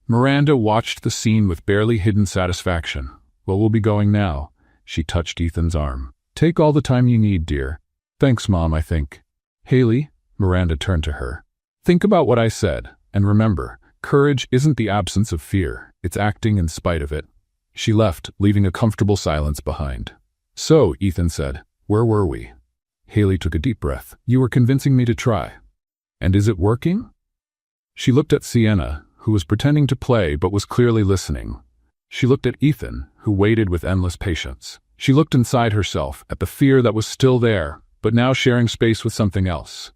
Miranda watched the scene with barely hidden satisfaction. Well, we'll be going now. She touched Ethan's arm. Take all the time you need, dear. Thanks, Mom, I think. Haley, Miranda turned to her. Think about what I said, and remember, courage isn't the absence of fear. It's acting in spite of it. She left, leaving a comfortable silence behind. So, Ethan said, where were we? Haley took a deep breath. You were convincing me to try. And is it working? She looked at Sienna, who was pretending to play but was clearly listening. She looked at Ethan, who waited with endless patience. She looked inside herself, at the fear that was still there, but now sharing space with something else.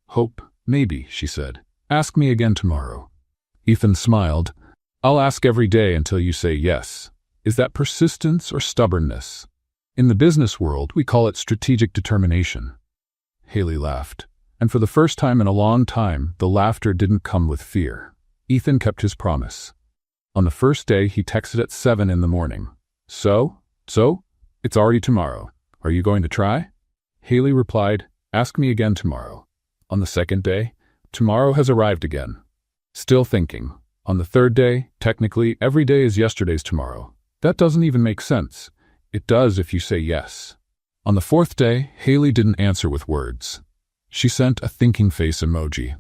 Hope, maybe, she said. Ask me again tomorrow. Ethan smiled. I'll ask every day until you say yes. Is that persistence or stubbornness? In the business world, we call it strategic determination. Haley laughed. And for the first time in a long time, the laughter didn't come with fear. Ethan kept his promise. On the first day, he texted at 7 in the morning. So? It's already tomorrow. Are you going to try? Haley replied, Ask me again tomorrow. On the second day, tomorrow has arrived again. Still thinking. On the third day, technically, every day is yesterday's tomorrow. That doesn't even make sense. It does if you say yes. On the fourth day, Haley didn't answer with words. She sent a thinking face emoji.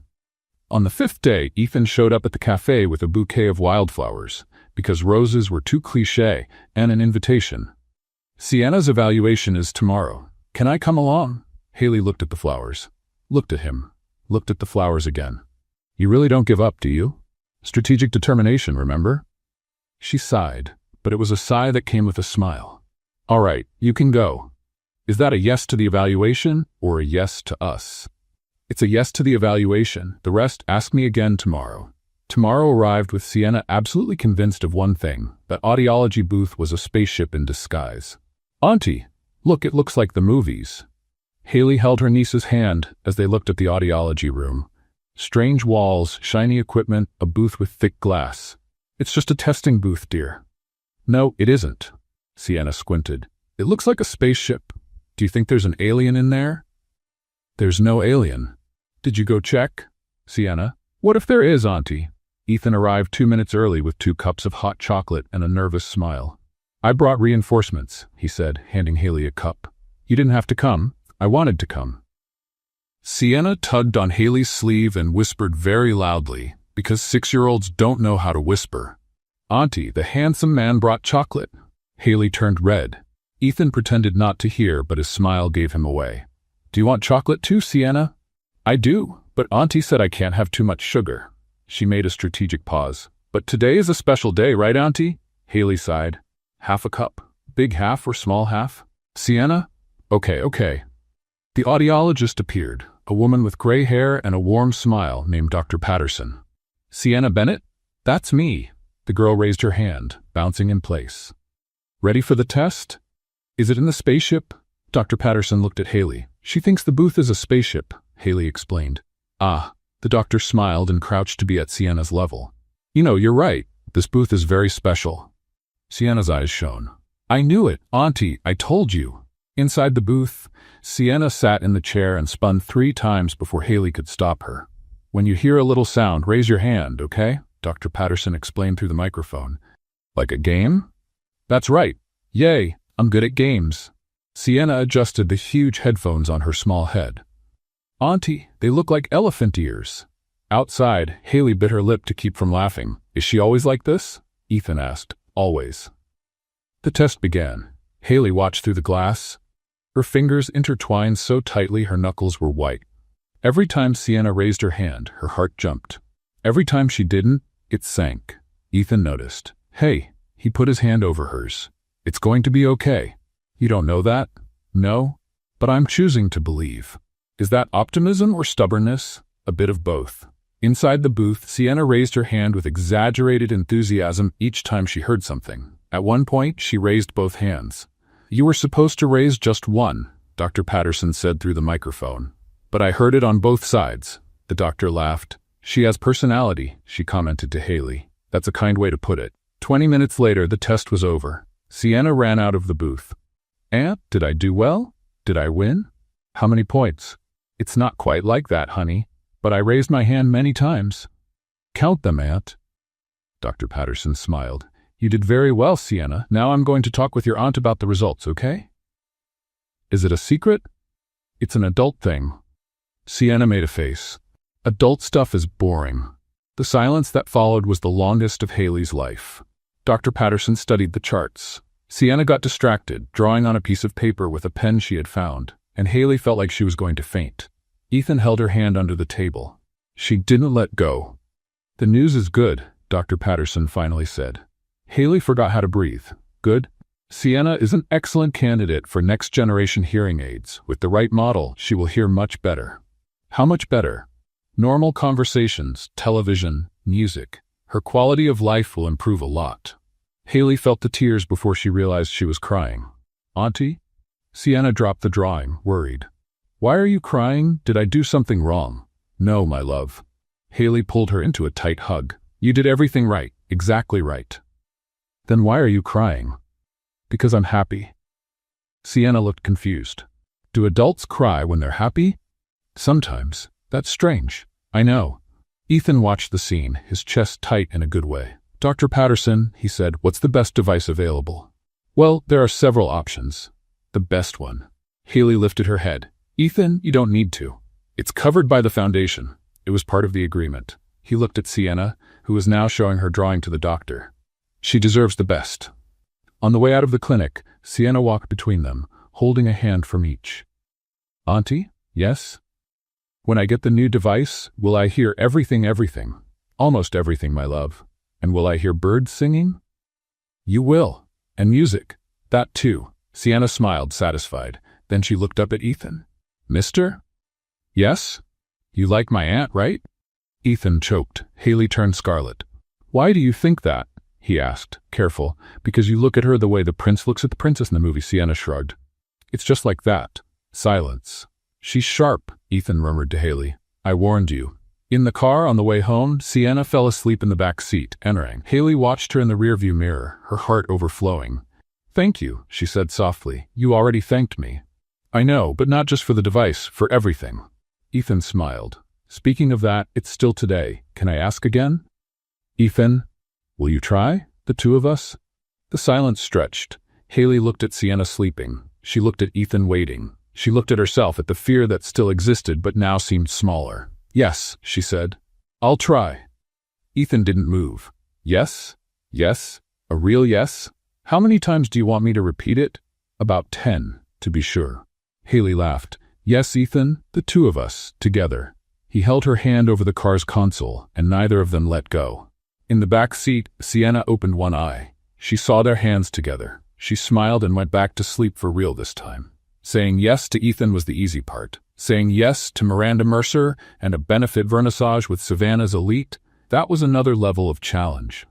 On the fifth day, Ethan showed up at the cafe with a bouquet of wildflowers, because roses were too cliché, and an invitation. Sienna's evaluation is tomorrow. Can I come along? Haley looked at the flowers. Looked at him. Looked at the flowers again. You really don't give up, do you? Strategic determination, remember? She sighed, but it was a sigh that came with a smile. All right, you can go. Is that a yes to the evaluation or a yes to us? It's a yes to the evaluation. The rest, ask me again tomorrow. Tomorrow arrived with Sienna absolutely convinced of one thing, that audiology booth was a spaceship in disguise. Auntie, look, it looks like the movies. Haley held her niece's hand as they looked at the audiology room. Strange walls, shiny equipment, a booth with thick glass. It's just a testing booth, dear. No, it isn't. Sienna squinted. It looks like a spaceship. Do you think there's an alien in there? There's no alien. Did you go check? Sienna. What if there is, Auntie? Ethan arrived 2 minutes early with 2 cups of hot chocolate and a nervous smile. I brought reinforcements, he said, handing Haley a cup. You didn't have to come. I wanted to come. Sienna tugged on Haley's sleeve and whispered very loudly, because 6-year-olds don't know how to whisper. Auntie, the handsome man brought chocolate. Haley turned red. Ethan pretended not to hear, but his smile gave him away. Do you want chocolate too, Sienna? I do, but Auntie said I can't have too much sugar. She made a strategic pause. But today is a special day, right, Auntie? Haley sighed. Half a cup. Big half or small half? Sienna? Okay. The audiologist appeared, a woman with gray hair and a warm smile named Dr. Patterson. Sienna Bennett? That's me. The girl raised her hand, bouncing in place. Ready for the test? Is it in the spaceship? Dr. Patterson looked at Haley. She thinks the booth is a spaceship, Haley explained. Ah, the doctor smiled and crouched to be at Sienna's level. You know, you're right. This booth is very special. Sienna's eyes shone. I knew it, Auntie, I told you. Inside the booth, Sienna sat in the chair and spun 3 times before Haley could stop her. When you hear a little sound, raise your hand, okay? Dr. Patterson explained through the microphone. Like a game? That's right. Yay, I'm good at games. Sienna adjusted the huge headphones on her small head. Auntie, they look like elephant ears. Outside, Haley bit her lip to keep from laughing. Is she always like this? Ethan asked. Always. The test began. Haley watched through the glass. Her fingers intertwined so tightly her knuckles were white. Every time Sienna raised her hand, her heart jumped. Every time she didn't, it sank. Ethan noticed. Hey, he put his hand over hers. It's going to be okay. You don't know that? No? But I'm choosing to believe. Is that optimism or stubbornness? A bit of both. Inside the booth, Sienna raised her hand with exaggerated enthusiasm each time she heard something. At one point, she raised both hands. You were supposed to raise just one, Dr. Patterson said through the microphone. But I heard it on both sides. The doctor laughed. She has personality, she commented to Haley. That's a kind way to put it. 20 minutes later, the test was over. Sienna ran out of the booth. Aunt, did I do well? Did I win? How many points? It's not quite like that, honey, but I raised my hand many times. Count them, Aunt. Dr. Patterson smiled. You did very well, Sienna. Now I'm going to talk with your aunt about the results, okay? Is it a secret? It's an adult thing. Sienna made a face. Adult stuff is boring. The silence that followed was the longest of Haley's life. Dr. Patterson studied the charts. Sienna got distracted, drawing on a piece of paper with a pen she had found, and Haley felt like she was going to faint. Ethan held her hand under the table. She didn't let go. The news is good, Dr. Patterson finally said. Haley forgot how to breathe. Good? Sienna is an excellent candidate for next-generation hearing aids. With the right model, she will hear much better. How much better? Normal conversations, television, music. Her quality of life will improve a lot. Haley felt the tears before she realized she was crying. Auntie? Sienna dropped the drawing, worried. Why are you crying? Did I do something wrong? No, my love. Haley pulled her into a tight hug. You did everything right, exactly right. Then why are you crying? Because I'm happy. Sienna looked confused. Do adults cry when they're happy? Sometimes. That's strange. I know. Ethan watched the scene, his chest tight in a good way. Dr. Patterson, he said, what's the best device available? Well, there are several options. The best one. Haley lifted her head. Ethan, you don't need to. It's covered by the foundation. It was part of the agreement. He looked at Sienna, who was now showing her drawing to the doctor. She deserves the best. On the way out of the clinic, Sienna walked between them, holding a hand from each. Auntie? Yes? When I get the new device, will I hear everything? Almost everything, my love. And will I hear birds singing? You will. And music. That too. Sienna smiled, satisfied. Then she looked up at Ethan. Mister? Yes? You like my aunt, right? Ethan choked. Haley turned scarlet. Why do you think that? He asked, careful. Because you look at her the way the prince looks at the princess in the movie. Sienna shrugged. It's just like that. Silence. She's sharp, Ethan murmured to Haley. I warned you. In the car on the way home, Sienna fell asleep in the back seat, entering. Haley watched her in the rearview mirror, her heart overflowing. Thank you, she said softly. You already thanked me. I know, but not just for the device, for everything. Ethan smiled. Speaking of that, it's still today. Can I ask again? Ethan, will you try? The two of us? The silence stretched. Haley looked at Sienna sleeping. She looked at Ethan waiting. She looked at herself, at the fear that still existed but now seemed smaller. Yes, she said. I'll try. Ethan didn't move. Yes? Yes? A real yes? How many times do you want me to repeat it? About 10, to be sure. Haley laughed. Yes, Ethan, the two of us, together. He held her hand over the car's console, and neither of them let go. In the back seat, Sienna opened one eye. She saw their hands together. She smiled and went back to sleep for real this time. Saying yes to Ethan was the easy part. Saying yes to Miranda Mercer and a benefit vernissage with Savannah's elite, that was another level of challenge.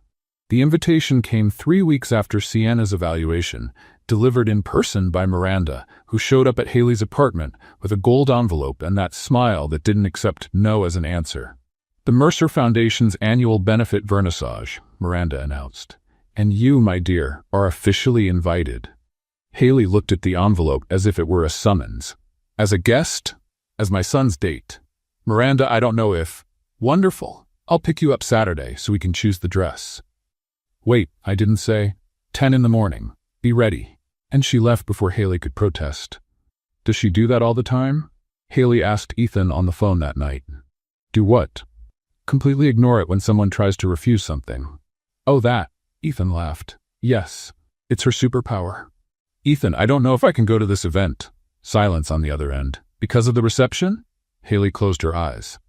The invitation came 3 weeks after Sienna's evaluation, delivered in person by Miranda, who showed up at Haley's apartment with a gold envelope and that smile that didn't accept no as an answer. The Mercer Foundation's annual benefit vernissage, Miranda announced. And you, my dear, are officially invited. Haley looked at the envelope as if it were a summons. As a guest? As my son's date. Miranda, I don't know if... Wonderful. I'll pick you up Saturday so we can choose the dress. Wait, I didn't say. 10 in the morning. Be ready. And she left before Haley could protest. Does she do that all the time? Haley asked Ethan on the phone that night. Do what? Completely ignore it when someone tries to refuse something. Oh, that. Ethan laughed. Yes. It's her superpower. Ethan, I don't know if I can go to this event. Silence on the other end. Because of the reception? Haley closed her eyes.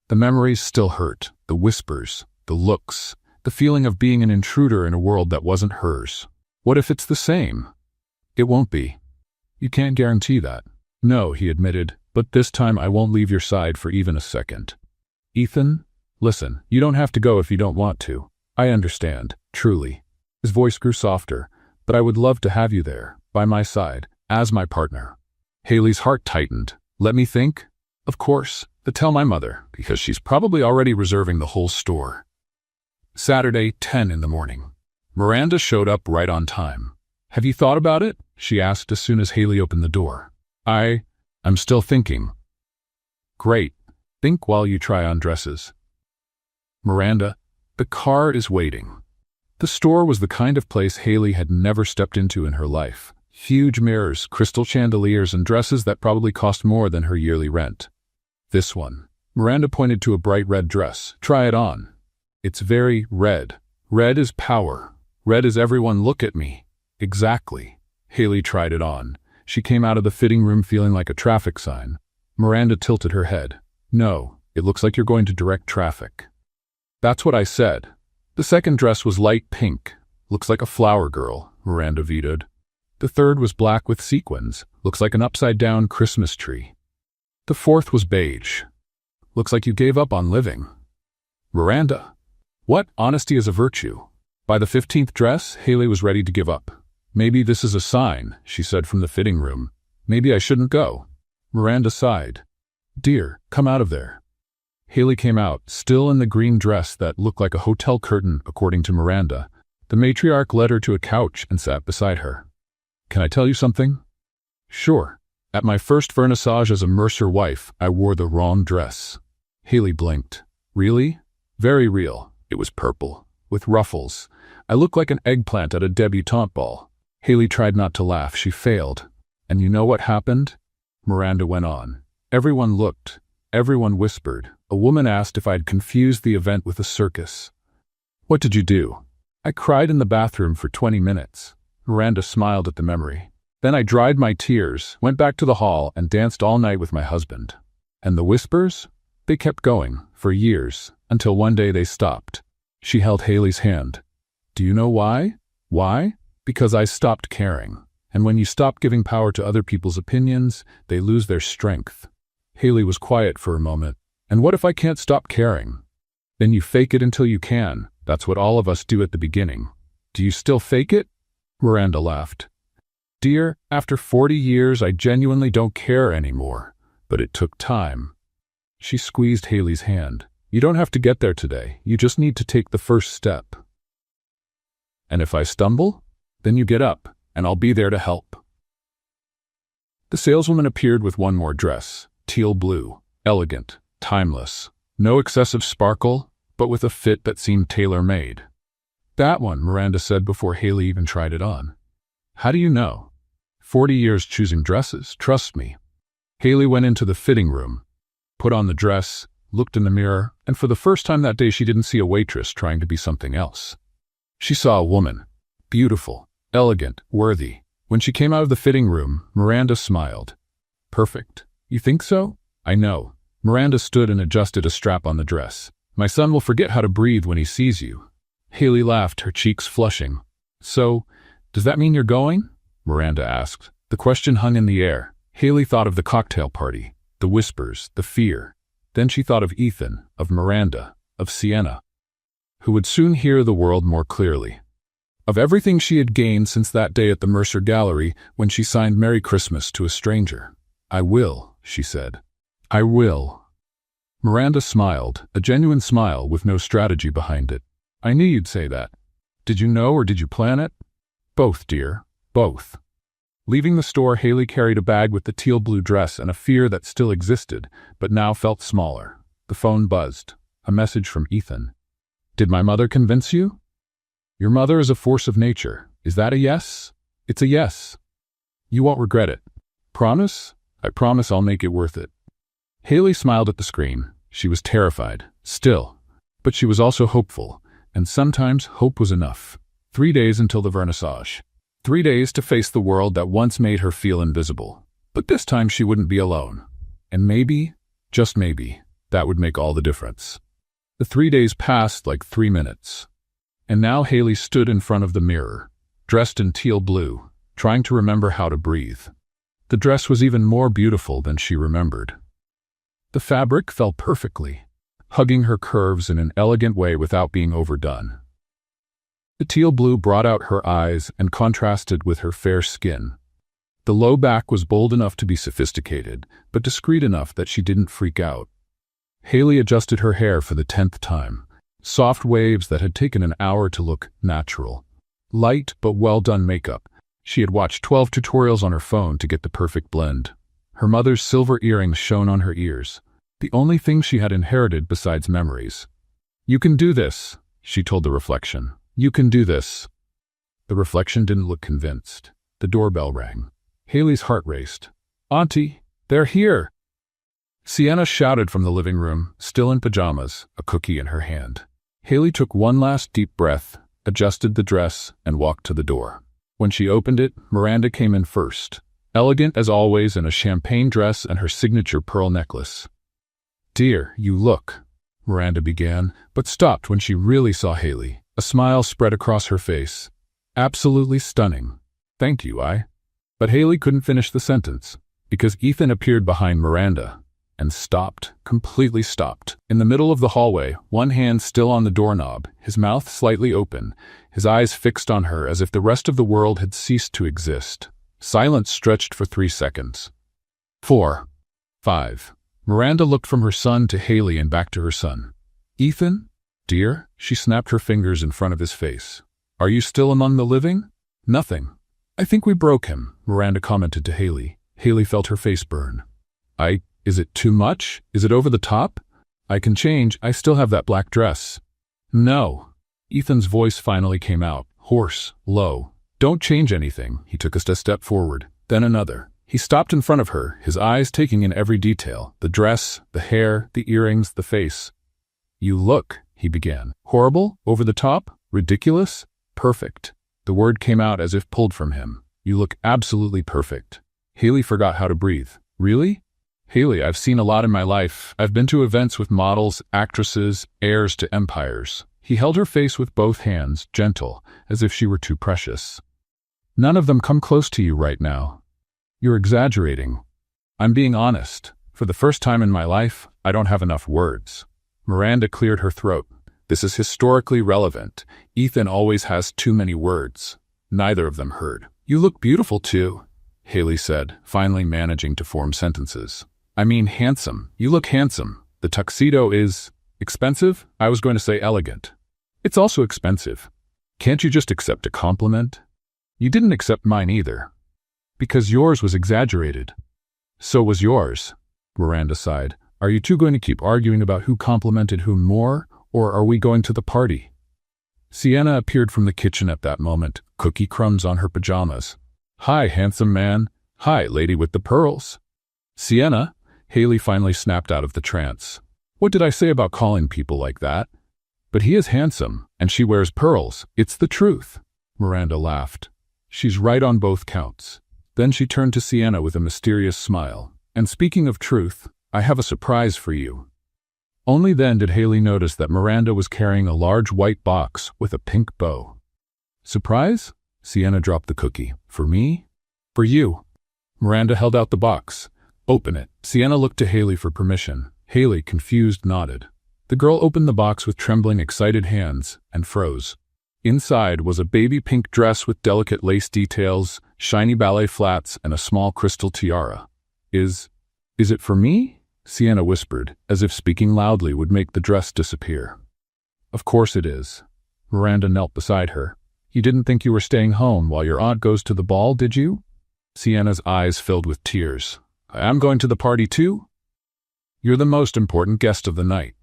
The memories still hurt. The whispers. The looks. The feeling of being an intruder in a world that wasn't hers. What if it's the same? It won't be. You can't guarantee that. No, he admitted, but this time I won't leave your side for even a second. Ethan, listen, you don't have to go if you don't want to. I understand, truly. His voice grew softer, but I would love to have you there, by my side, as my partner. Haley's heart tightened. Let me think. Of course, but tell my mother, because she's probably already reserving the whole store. Saturday, 10 in the morning. Miranda showed up right on time. Have you thought about it? She asked as soon as Haley opened the door. I'm still thinking. Great. Think while you try on dresses. Miranda, the car is waiting. The store was the kind of place Haley had never stepped into in her life. Huge mirrors, crystal chandeliers, and dresses that probably cost more than her yearly rent. This one. Miranda pointed to a bright red dress. Try it on. It's very red. Red is power. Red is everyone look at me. Exactly. Haley tried it on. She came out of the fitting room feeling like a traffic sign. Miranda tilted her head. No, it looks like you're going to direct traffic. That's what I said. The second dress was light pink. Looks like a flower girl, Miranda vetoed. The third was black with sequins. Looks like an upside-down Christmas tree. The fourth was beige. Looks like you gave up on living. Miranda. What? Honesty is a virtue. By the 15th dress, Haley was ready to give up. Maybe this is a sign, she said from the fitting room. Maybe I shouldn't go. Miranda sighed. Dear, come out of there. Haley came out, still in the green dress that looked like a hotel curtain, according to Miranda. The matriarch led her to a couch and sat beside her. Can I tell you something? Sure. At my first vernissage as a Mercer wife, I wore the wrong dress. Haley blinked. Really? Very real. It was purple, with ruffles. I looked like an eggplant at a debutante ball. Haley tried not to laugh. She failed. And you know what happened? Miranda went on. Everyone looked. Everyone whispered. A woman asked if I'd confused the event with a circus. What did you do? I cried in the bathroom for 20 minutes. Miranda smiled at the memory. Then I dried my tears, went back to the hall, and danced all night with my husband. And the whispers? They kept going, for years, until one day they stopped. She held Haley's hand. Do you know why? Why? Because I stopped caring. And when you stop giving power to other people's opinions, they lose their strength. Haley was quiet for a moment. And what if I can't stop caring? Then you fake it until you can. That's what all of us do at the beginning. Do you still fake it? Miranda laughed. Dear, after 40 years, I genuinely don't care anymore. But it took time. She squeezed Haley's hand. You don't have to get there today. You just need to take the first step. And if I stumble? Then you get up, and I'll be there to help. The saleswoman appeared with one more dress, teal blue, elegant, timeless. No excessive sparkle, but with a fit that seemed tailor-made. That one, Miranda said before Haley even tried it on. How do you know? 40 years choosing dresses, trust me. Haley went into the fitting room, put on the dress, looked in the mirror, and for the first time that day she didn't see a waitress trying to be something else. She saw a woman, beautiful, elegant, worthy. When she came out of the fitting room, Miranda smiled. Perfect. You think so? I know. Miranda stood and adjusted a strap on the dress. My son will forget how to breathe when he sees you. Haley laughed, her cheeks flushing. So, does that mean you're going? Miranda asked. The question hung in the air. Haley thought of the cocktail party, the whispers, the fear. Then she thought of Ethan, of Miranda, of Sienna, who would soon hear the world more clearly. Of everything she had gained since that day at the Mercer Gallery when she signed Merry Christmas to a stranger. I will, she said. I will. Miranda smiled, a genuine smile with no strategy behind it. I knew you'd say that. Did you know or did you plan it? Both, dear, both. Leaving the store, Haley carried a bag with the teal blue dress and a fear that still existed, but now felt smaller. The phone buzzed. A message from Ethan. Did my mother convince you? Your mother is a force of nature. Is that a yes? It's a yes. You won't regret it. Promise? I promise I'll make it worth it. Haley smiled at the screen. She was terrified, still, but she was also hopeful, and sometimes hope was enough. 3 days until the vernissage. 3 days to face the world that once made her feel invisible. But this time she wouldn't be alone. And maybe, just maybe, that would make all the difference. The 3 days passed like 3 minutes. And now Haley stood in front of the mirror, dressed in teal blue, trying to remember how to breathe. The dress was even more beautiful than she remembered. The fabric fell perfectly, hugging her curves in an elegant way without being overdone. The teal blue brought out her eyes and contrasted with her fair skin. The low back was bold enough to be sophisticated, but discreet enough that she didn't freak out. Haley adjusted her hair for the 10th time, soft waves that had taken an hour to look natural. Light but well-done makeup. She had watched 12 tutorials on her phone to get the perfect blend. Her mother's silver earrings shone on her ears, the only thing she had inherited besides memories. You can do this, she told the reflection. You can do this. The reflection didn't look convinced. The doorbell rang. Haley's heart raced. Auntie, they're here! Sienna shouted from the living room, still in pajamas, a cookie in her hand. Haley took one last deep breath, adjusted the dress, and walked to the door. When she opened it, Miranda came in first, elegant as always in a champagne dress and her signature pearl necklace. Dear, you look, Miranda began, but stopped when she really saw Haley. A smile spread across her face. Absolutely stunning. Thank you, But Haley couldn't finish the sentence, because Ethan appeared behind Miranda, and stopped, completely stopped. In the middle of the hallway, one hand still on the doorknob, his mouth slightly open, his eyes fixed on her as if the rest of the world had ceased to exist. Silence stretched for 3 seconds. 4. 5. Miranda looked from her son to Haley and back to her son. Ethan? Dear? She snapped her fingers in front of his face. Are you still among the living? Nothing. I think we broke him, Miranda commented to Haley. Haley felt her face burn. Is it too much? Is it over the top? I can change, I still have that black dress. No. Ethan's voice finally came out, hoarse, low. Don't change anything. He took a step forward, then another. He stopped in front of her, his eyes taking in every detail, the dress, the hair, the earrings, the face. You look, he began. Horrible? Over the top? Ridiculous? Perfect. The word came out as if pulled from him. You look absolutely perfect. Haley forgot how to breathe. Really? Haley, I've seen a lot in my life. I've been to events with models, actresses, heirs to empires. He held her face with both hands, gentle, as if she were too precious. None of them come close to you right now. You're exaggerating. I'm being honest. For the first time in my life, I don't have enough words. Miranda cleared her throat. This is historically relevant. Ethan always has too many words. Neither of them heard. You look beautiful too, Haley said, finally managing to form sentences. I mean handsome. You look handsome. The tuxedo is expensive? I was going to say elegant. It's also expensive. Can't you just accept a compliment? You didn't accept mine either. Because yours was exaggerated. So was yours, Miranda sighed. Are you two going to keep arguing about who complimented whom more, or are we going to the party? Sienna appeared from the kitchen at that moment, cookie crumbs on her pajamas. Hi, handsome man. Hi, lady with the pearls. Sienna, Haley finally snapped out of the trance. What did I say about calling people like that? But he is handsome, and she wears pearls. It's the truth. Miranda laughed. She's right on both counts. Then she turned to Sienna with a mysterious smile. And speaking of truth, I have a surprise for you. Only then did Haley notice that Miranda was carrying a large white box with a pink bow. Surprise? Sienna dropped the cookie. For me? For you. Miranda held out the box. Open it. Sienna looked to Haley for permission. Haley, confused, nodded. The girl opened the box with trembling, excited hands and froze. Inside was a baby pink dress with delicate lace details, shiny ballet flats, and a small crystal tiara. Is it for me? Sienna whispered, as if speaking loudly would make the dress disappear. Of course it is. Miranda knelt beside her. You didn't think you were staying home while your aunt goes to the ball, did you? Sienna's eyes filled with tears. I'm going to the party too? You're the most important guest of the night.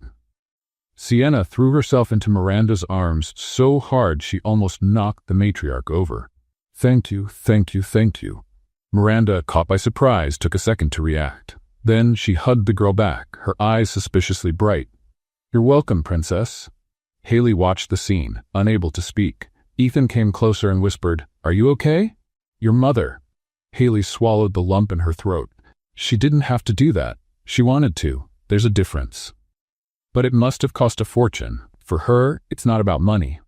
Sienna threw herself into Miranda's arms so hard she almost knocked the matriarch over. Thank you, thank you, thank you. Miranda, caught by surprise, took a second to react. Then she hugged the girl back, her eyes suspiciously bright. You're welcome, princess. Haley watched the scene, unable to speak. Ethan came closer and whispered, Are you okay? Your mother. Haley swallowed the lump in her throat. She didn't have to do that. She wanted to. There's a difference. But it must have cost a fortune. For her, it's not about money.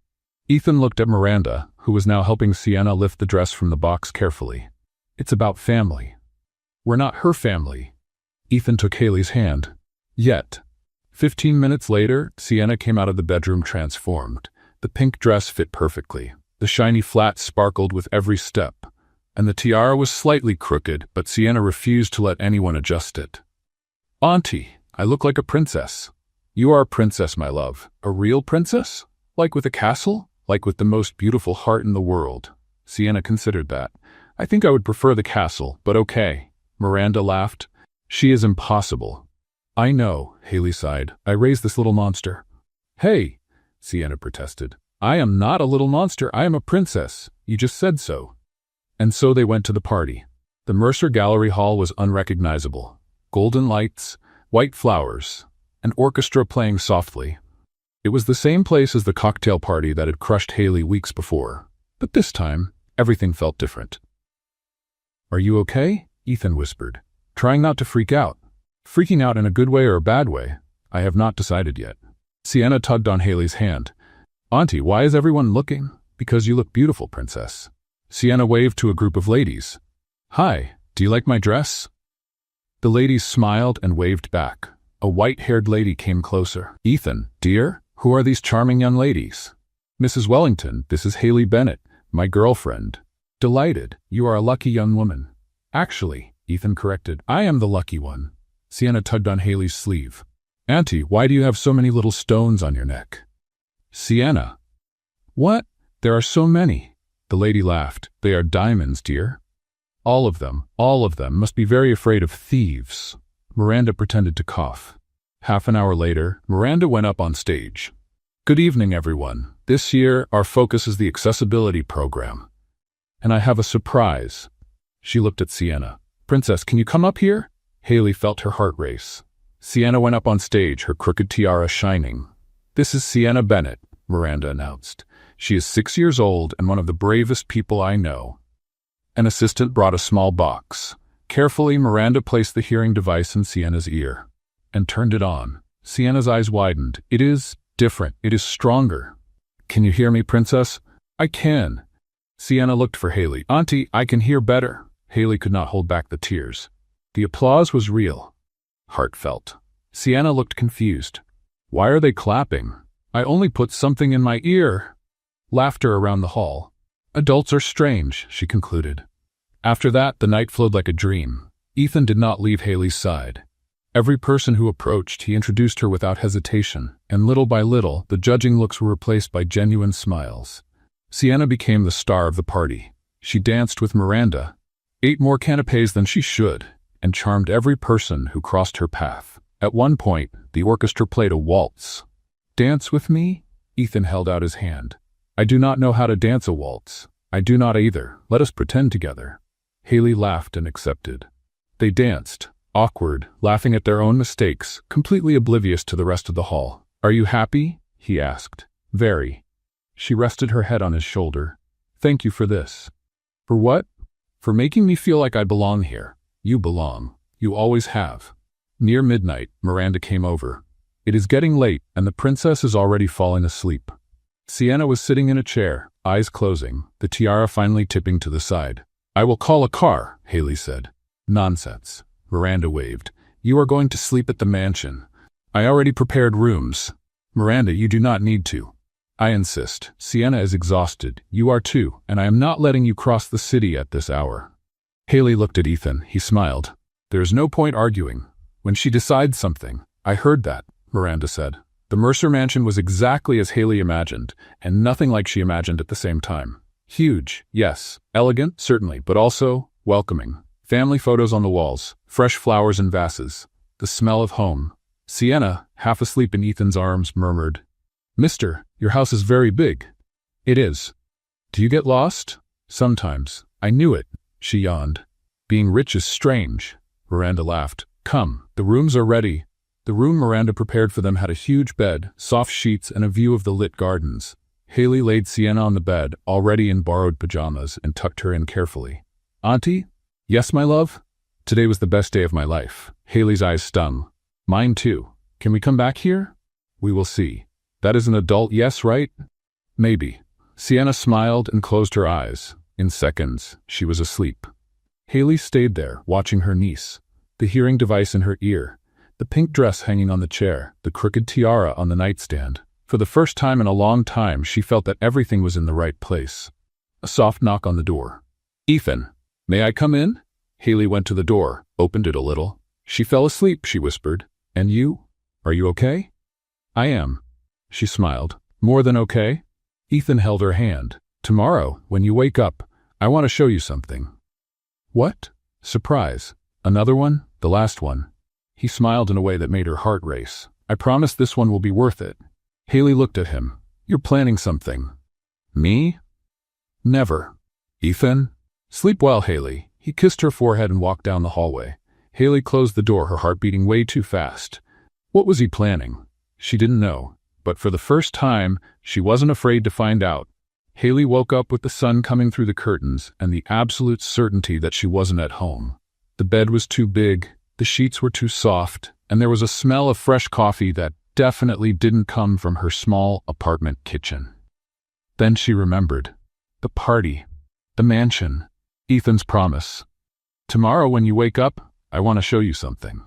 Ethan looked at Miranda, who was now helping Sienna lift the dress from the box carefully. It's about family. We're not her family. Ethan took Haley's hand. Yet. 15 minutes later, Sienna came out of the bedroom transformed. The pink dress fit perfectly. The shiny flat sparkled with every step. And the tiara was slightly crooked, but Sienna refused to let anyone adjust it. Auntie, I look like a princess. You are a princess, my love. A real princess? Like with a castle? Like with the most beautiful heart in the world? Sienna considered that. I think I would prefer the castle, but okay. Miranda laughed. She is impossible. I know, Haley sighed. I raised this little monster. Hey, Sienna protested. I am not a little monster. I am a princess. You just said so. And so they went to the party. The Mercer Gallery Hall was unrecognizable. Golden lights, white flowers, an orchestra playing softly. It was the same place as the cocktail party that had crushed Haley weeks before. But this time, everything felt different. Are you okay? Ethan whispered, trying not to freak out. Freaking out in a good way or a bad way? I have not decided yet. Sienna tugged on Haley's hand. Auntie, why is everyone looking? Because you look beautiful, princess. Sienna waved to a group of ladies. Hi, do you like my dress? The ladies smiled and waved back. A white-haired lady came closer. Ethan, dear, who are these charming young ladies? Mrs. Wellington, this is Haley Bennett, my girlfriend. Delighted, you are a lucky young woman. Actually, Ethan corrected, I am the lucky one. Sienna tugged on Haley's sleeve. Auntie, why do you have so many little stones on your neck? Sienna. What? There are so many. The lady laughed. They are diamonds, dear. All of them must be very afraid of thieves. Miranda pretended to cough. Half an hour later, Miranda went up on stage. Good evening, everyone. This year, our focus is the accessibility program. And I have a surprise. She looked at Sienna. Princess, can you come up here? Haley felt her heart race. Sienna went up on stage, her crooked tiara shining. This is Sienna Bennett, Miranda announced. She is 6 years old and one of the bravest people I know. An assistant brought a small box. Carefully, Miranda placed the hearing device in Sienna's ear and turned it on. Sienna's eyes widened. It is different. It is stronger. Can you hear me, Princess? I can. Sienna looked for Haley. Auntie, I can hear better. Haley could not hold back the tears. The applause was real, heartfelt. Sienna looked confused. Why are they clapping? I only put something in my ear. Laughter around the hall. Adults are strange, she concluded. After that, the night flowed like a dream. Ethan did not leave Haley's side. Every person who approached, he introduced her without hesitation, and little by little, the judging looks were replaced by genuine smiles. Sienna became the star of the party. She danced with Miranda, ate more canapés than she should, and charmed every person who crossed her path. At one point, the orchestra played a waltz. Dance with me? Ethan held out his hand. I do not know how to dance a waltz. I do not either. Let us pretend together. Haley laughed and accepted. They danced, awkward, laughing at their own mistakes, completely oblivious to the rest of the hall. Are you happy? He asked. Very. She rested her head on his shoulder. Thank you for this. For what? For making me feel like I belong here. You belong. You always have. Near midnight, Miranda came over. It is getting late, and the princess is already falling asleep. Sienna was sitting in a chair, eyes closing, the tiara finally tipping to the side. I will call a car, Haley said. Nonsense. Miranda waved. You are going to sleep at the mansion. I already prepared rooms. Miranda, you do not need to. I insist. Sienna is exhausted. You are too, and I am not letting you cross the city at this hour. Haley looked at Ethan. He smiled. There is no point arguing. When she decides something, I heard that, Miranda said. The Mercer mansion was exactly as Haley imagined, and nothing like she imagined at the same time. Huge, yes. Elegant, certainly, but also welcoming. Family photos on the walls, fresh flowers in vases, the smell of home. Sienna, half asleep in Ethan's arms, murmured, Mister, your house is very big. It is. Do you get lost? Sometimes. I knew it, she yawned. Being rich is strange. Miranda laughed. Come, the rooms are ready. The room Miranda prepared for them had a huge bed, soft sheets, and a view of the lit gardens. Haley laid Sienna on the bed, already in borrowed pajamas, and tucked her in carefully. Auntie? Yes, my love? Today was the best day of my life. Haley's eyes stung. Mine too. Can we come back here? We will see. That is an adult yes, right? Maybe. Sienna smiled and closed her eyes. In seconds, she was asleep. Haley stayed there, watching her niece, the hearing device in her ear, the pink dress hanging on the chair, the crooked tiara on the nightstand. For the first time in a long time, she felt that everything was in the right place. A soft knock on the door. Ethan, may I come in? Haley went to the door, opened it a little. She fell asleep, she whispered. And you? Are you okay? I am. She smiled. More than okay? Ethan held her hand. Tomorrow, when you wake up, I want to show you something. What? Surprise. Another one? The last one. He smiled in a way that made her heart race. I promise this one will be worth it. Haley looked at him. You're planning something. Me? Never. Ethan? Sleep well, Haley. He kissed her forehead and walked down the hallway. Haley closed the door, her heart beating way too fast. What was he planning? She didn't know, but for the first time, she wasn't afraid to find out. Haley woke up with the sun coming through the curtains and the absolute certainty that she wasn't at home. The bed was too big, the sheets were too soft, and there was a smell of fresh coffee that definitely didn't come from her small apartment kitchen. Then she remembered. The party. The mansion. Ethan's promise. Tomorrow when you wake up, I want to show you something.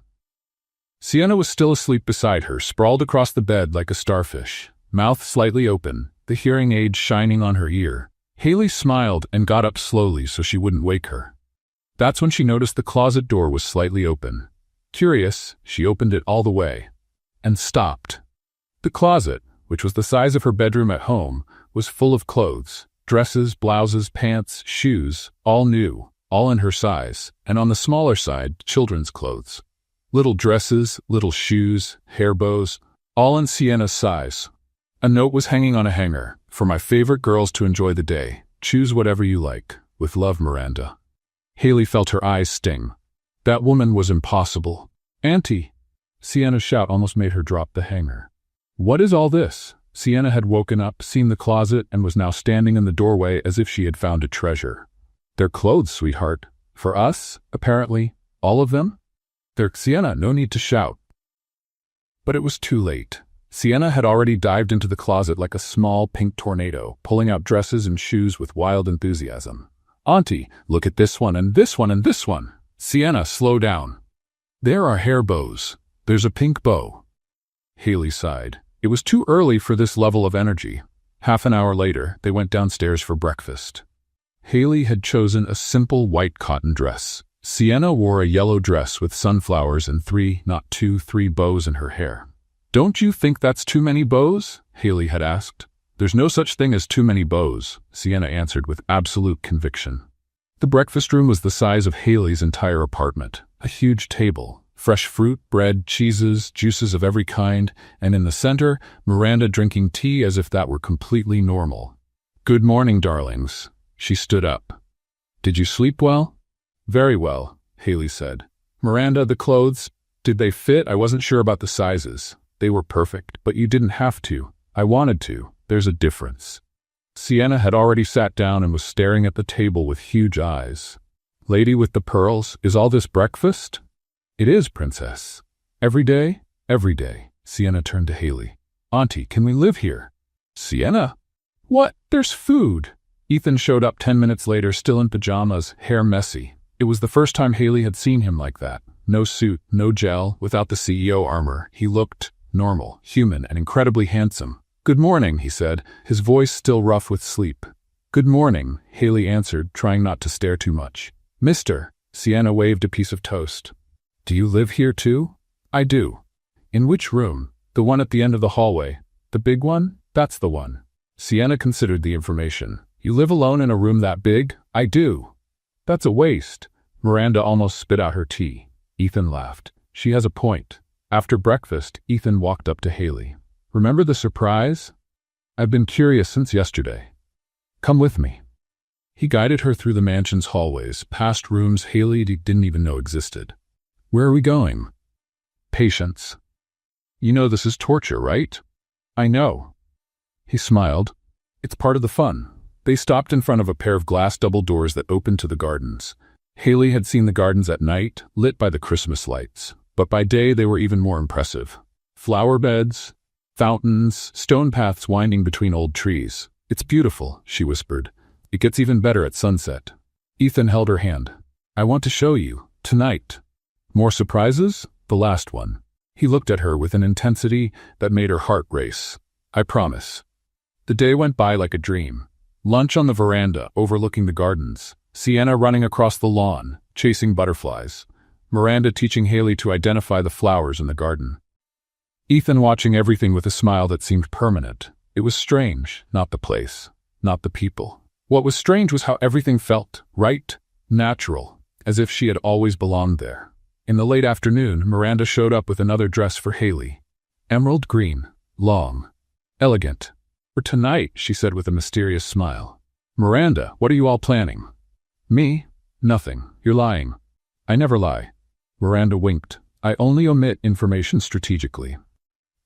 Sienna was still asleep beside her, sprawled across the bed like a starfish, mouth slightly open, the hearing aid shining on her ear. Haley smiled and got up slowly so she wouldn't wake her. That's when she noticed the closet door was slightly open. Curious, she opened it all the way. And stopped. The closet, which was the size of her bedroom at home, was full of clothes. Dresses, blouses, pants, shoes, all new, all in her size, and on the smaller side, children's clothes. Little dresses, little shoes, hair bows, all in Sienna's size. A note was hanging on a hanger, "For my favorite girls to enjoy the day. Choose whatever you like. With love, Miranda." Haley felt her eyes sting. That woman was impossible. "Auntie!" Sienna's shout almost made her drop the hanger. "What is all this?" Sienna had woken up, seen the closet, and was now standing in the doorway as if she had found a treasure. "They're clothes, sweetheart. For us, apparently. All of them?" "They're—" "Sienna, no need to shout." But it was too late. Sienna had already dived into the closet like a small pink tornado, pulling out dresses and shoes with wild enthusiasm. "Auntie, look at this one and this one and this one." "Sienna, slow down. There are hair bows. There's a pink bow." Haley sighed. It was too early for this level of energy. Half an hour later, they went downstairs for breakfast. Haley had chosen a simple white cotton dress. Sienna wore a yellow dress with sunflowers and three bows in her hair. "Don't you think that's too many bows?" Haley had asked. "There's no such thing as too many bows," Sienna answered with absolute conviction. The breakfast room was the size of Haley's entire apartment. A huge table, fresh fruit, bread, cheeses, juices of every kind, and in the center, Miranda drinking tea as if that were completely normal. "Good morning, darlings." She stood up. "Did you sleep well?" "Very well," Haley said. "Miranda, the clothes, did they fit? I wasn't sure about the sizes." "They were perfect, but you didn't have to. I wanted to. There's a difference." Sienna had already sat down and was staring at the table with huge eyes. "Lady with the pearls, is all this breakfast?" "It is, princess." "Every day?" "Every day." Sienna turned to Haley. "Auntie, can we live here?" "Sienna? What? There's food." Ethan showed up 10 minutes later, still in pajamas, hair messy. It was the first time Haley had seen him like that. No suit, no gel, without the CEO armor. He looked normal, human, and incredibly handsome. "Good morning," he said, his voice still rough with sleep. "Good morning," Haley answered, trying not to stare too much. "Mister," Sienna waved a piece of toast. "Do you live here too?" "I do." "In which room?" "The one at the end of the hallway." "The big one?" "That's the one." Sienna considered the information. "You live alone in a room that big?" "I do." "That's a waste." Miranda almost spit out her tea. Ethan laughed. "She has a point." After breakfast, Ethan walked up to Haley. "Remember the surprise? I've been curious since yesterday. Come with me." He guided her through the mansion's hallways, past rooms Haley didn't even know existed. "Where are we going?" "Patience. You know this is torture, right?" "I know." He smiled. "It's part of the fun." They stopped in front of a pair of glass double doors that opened to the gardens. Haley had seen the gardens at night, lit by the Christmas lights, but by day they were even more impressive. Flower beds, fountains, stone paths winding between old trees. "It's beautiful," she whispered. "It gets even better at sunset." Ethan held her hand. "I want to show you, tonight." "More surprises?" "The last one." He looked at her with an intensity that made her heart race. "I promise." The day went by like a dream. Lunch on the veranda, overlooking the gardens. Sienna running across the lawn, chasing butterflies. Miranda teaching Haley to identify the flowers in the garden. Ethan watching everything with a smile that seemed permanent. It was strange, not the place, not the people. What was strange was how everything felt, right, natural, as if she had always belonged there. In the late afternoon, Miranda showed up with another dress for Haley. Emerald green, long, elegant. "For tonight," she said with a mysterious smile. "Miranda, what are you all planning?" "Me? Nothing. You're lying." "I never lie." Miranda winked. "I only omit information strategically."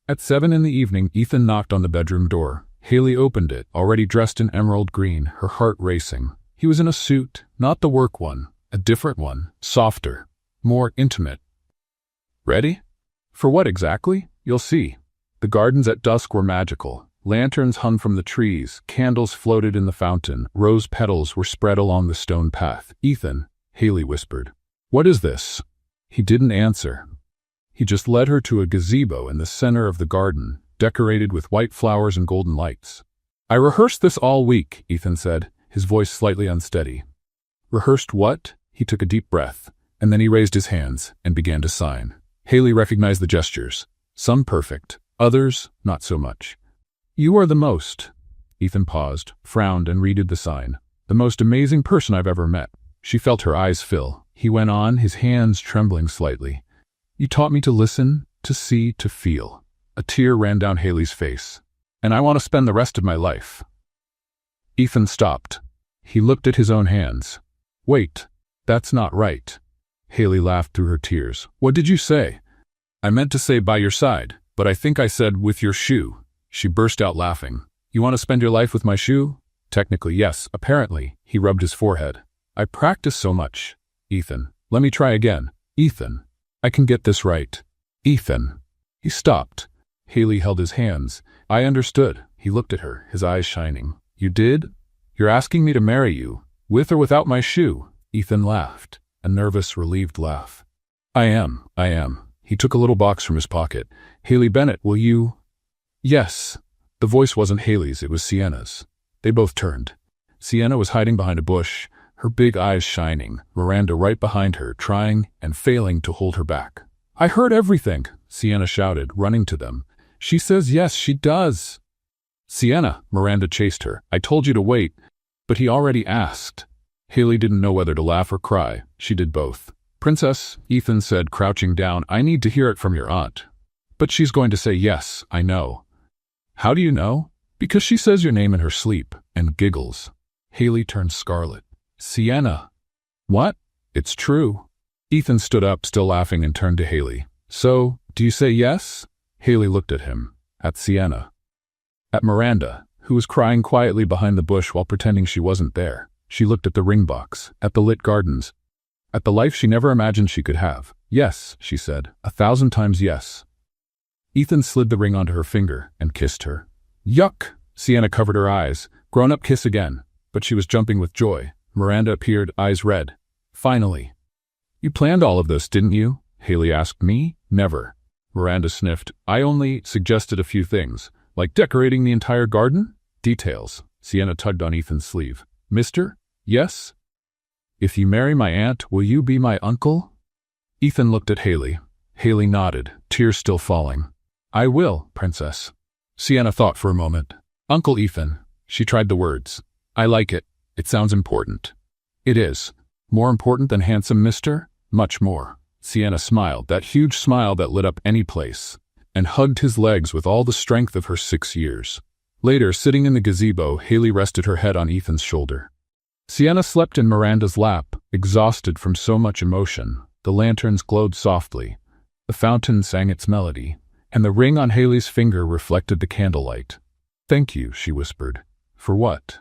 At 7 in the evening, Ethan knocked on the bedroom door. Haley opened it, already dressed in emerald green, her heart racing. He was in a suit, not the work one, a different one, softer, more intimate. "Ready?" "For what exactly?" "You'll see." The gardens at dusk were magical. Lanterns hung from the trees, candles floated in the fountain, rose petals were spread along the stone path. "Ethan," Haley whispered. "What is this?" He didn't answer. He just led her to a gazebo in the center of the garden, decorated with white flowers and golden lights. "I rehearsed this all week," Ethan said, his voice slightly unsteady. "Rehearsed what?" He took a deep breath, and then he raised his hands and began to sign. Haley recognized the gestures. Some perfect, others not so much. "You are the most." Ethan paused, frowned, and read the sign. The most amazing person I've ever met. She felt her eyes fill. He went on, his hands trembling slightly. You taught me to listen, to see, to feel. A tear ran down Haley's face. And I want to spend the rest of my life. Ethan stopped. He looked at his own hands. Wait, that's not right. Haley laughed through her tears. What did you say? I meant to say by your side, but I think I said with your shoe. She burst out laughing. You want to spend your life with my shoe? Technically, yes, apparently. He rubbed his forehead. I practice so much. Ethan, let me try again. Ethan, I can get this right. Ethan. He stopped. Haley held his hands. I understood. He looked at her, his eyes shining. You did? You're asking me to marry you, with or without my shoe? Ethan laughed, a nervous, relieved laugh. I am. He took a little box from his pocket. Haley Bennett, will you? Yes. The voice wasn't Haley's, it was Sienna's. They both turned. Sienna was hiding behind a bush, her big eyes shining, Miranda right behind her, trying and failing to hold her back. I heard everything, Sienna shouted, running to them. She says yes, she does. Sienna, Miranda chased her. I told you to wait, but he already asked. Haley didn't know whether to laugh or cry. She did both. Princess, Ethan said, crouching down, I need to hear it from your aunt. But she's going to say yes, I know. How do you know? Because she says your name in her sleep, and giggles. Haley turned scarlet. Sienna. What? It's true. Ethan stood up, still laughing, and turned to Haley. So, do you say yes? Haley looked at him, at Sienna, at Miranda, who was crying quietly behind the bush while pretending she wasn't there. She looked at the ring box, at the lit gardens, at the life she never imagined she could have. Yes, she said, 1,000 times yes. Ethan slid the ring onto her finger and kissed her. Yuck! Sienna covered her eyes. Grown-up kiss again. But she was jumping with joy. Miranda appeared, eyes red. Finally. You planned all of this, didn't you? Haley asked. Me? Never. Miranda sniffed. I only suggested a few things, like decorating the entire garden? Details. Sienna tugged on Ethan's sleeve. Mister? Yes? If you marry my aunt, will you be my uncle? Ethan looked at Haley. Haley nodded, tears still falling. I will, Princess. Sienna thought for a moment. Uncle Ethan. She tried the words. I like it. It sounds important. It is. More important than handsome mister? Much more. Sienna smiled, that huge smile that lit up any place, and hugged his legs with all the strength of her 6 years. Later, sitting in the gazebo, Haley rested her head on Ethan's shoulder. Sienna slept in Miranda's lap, exhausted from so much emotion. The lanterns glowed softly. The fountain sang its melody, and the ring on Haley's finger reflected the candlelight. Thank you, she whispered. For what?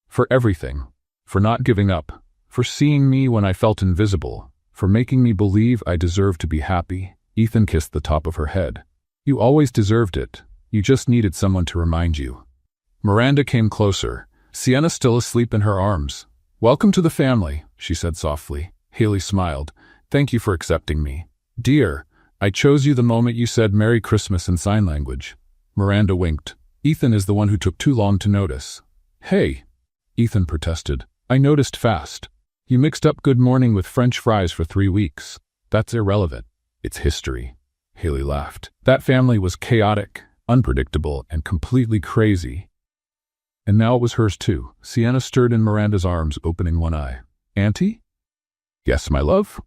For everything. For not giving up. For seeing me when I felt invisible. For making me believe I deserved to be happy. Ethan kissed the top of her head. You always deserved it. You just needed someone to remind you. Miranda came closer, Sienna still asleep in her arms. Welcome to the family, she said softly. Haley smiled. Thank you for accepting me. Dear, I chose you the moment you said Merry Christmas in sign language. Miranda winked. Ethan is the one who took too long to notice. Hey, Ethan protested. I noticed fast. You mixed up good morning with French fries for 3 weeks. That's irrelevant. It's history. Haley laughed. That family was chaotic, unpredictable, and completely crazy. And now it was hers too. Sienna stirred in Miranda's arms, opening one eye. Auntie? Yes, my love.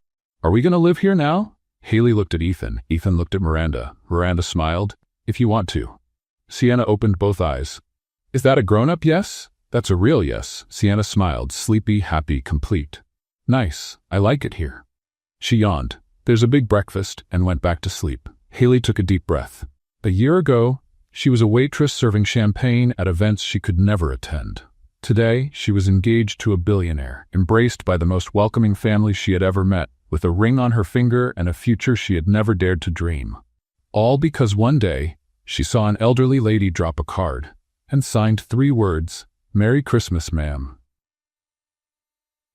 Are we going to live here now? Haley looked at Ethan. Ethan looked at Miranda. Miranda smiled. If you want to. Sienna opened both eyes. Is that a grown-up yes? That's a real yes. Sienna smiled, sleepy, happy, complete. Nice. I like it here. She yawned. There's a big breakfast, and went back to sleep. Haley took a deep breath. A year ago, she was a waitress serving champagne at events she could never attend. Today, she was engaged to a billionaire, embraced by the most welcoming family she had ever met, with a ring on her finger and a future she had never dared to dream. All because one day, she saw an elderly lady drop a card, and signed 3 words, Merry Christmas, ma'am.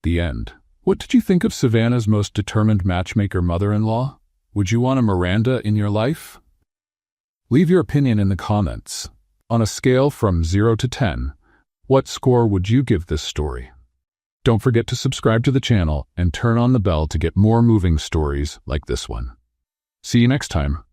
The end. What did you think of Savannah's most determined matchmaker mother-in-law? Would you want a Miranda in your life? Leave your opinion in the comments. On a scale from 0 to 10, what score would you give this story? Don't forget to subscribe to the channel and turn on the bell to get more moving stories like this one. See you next time.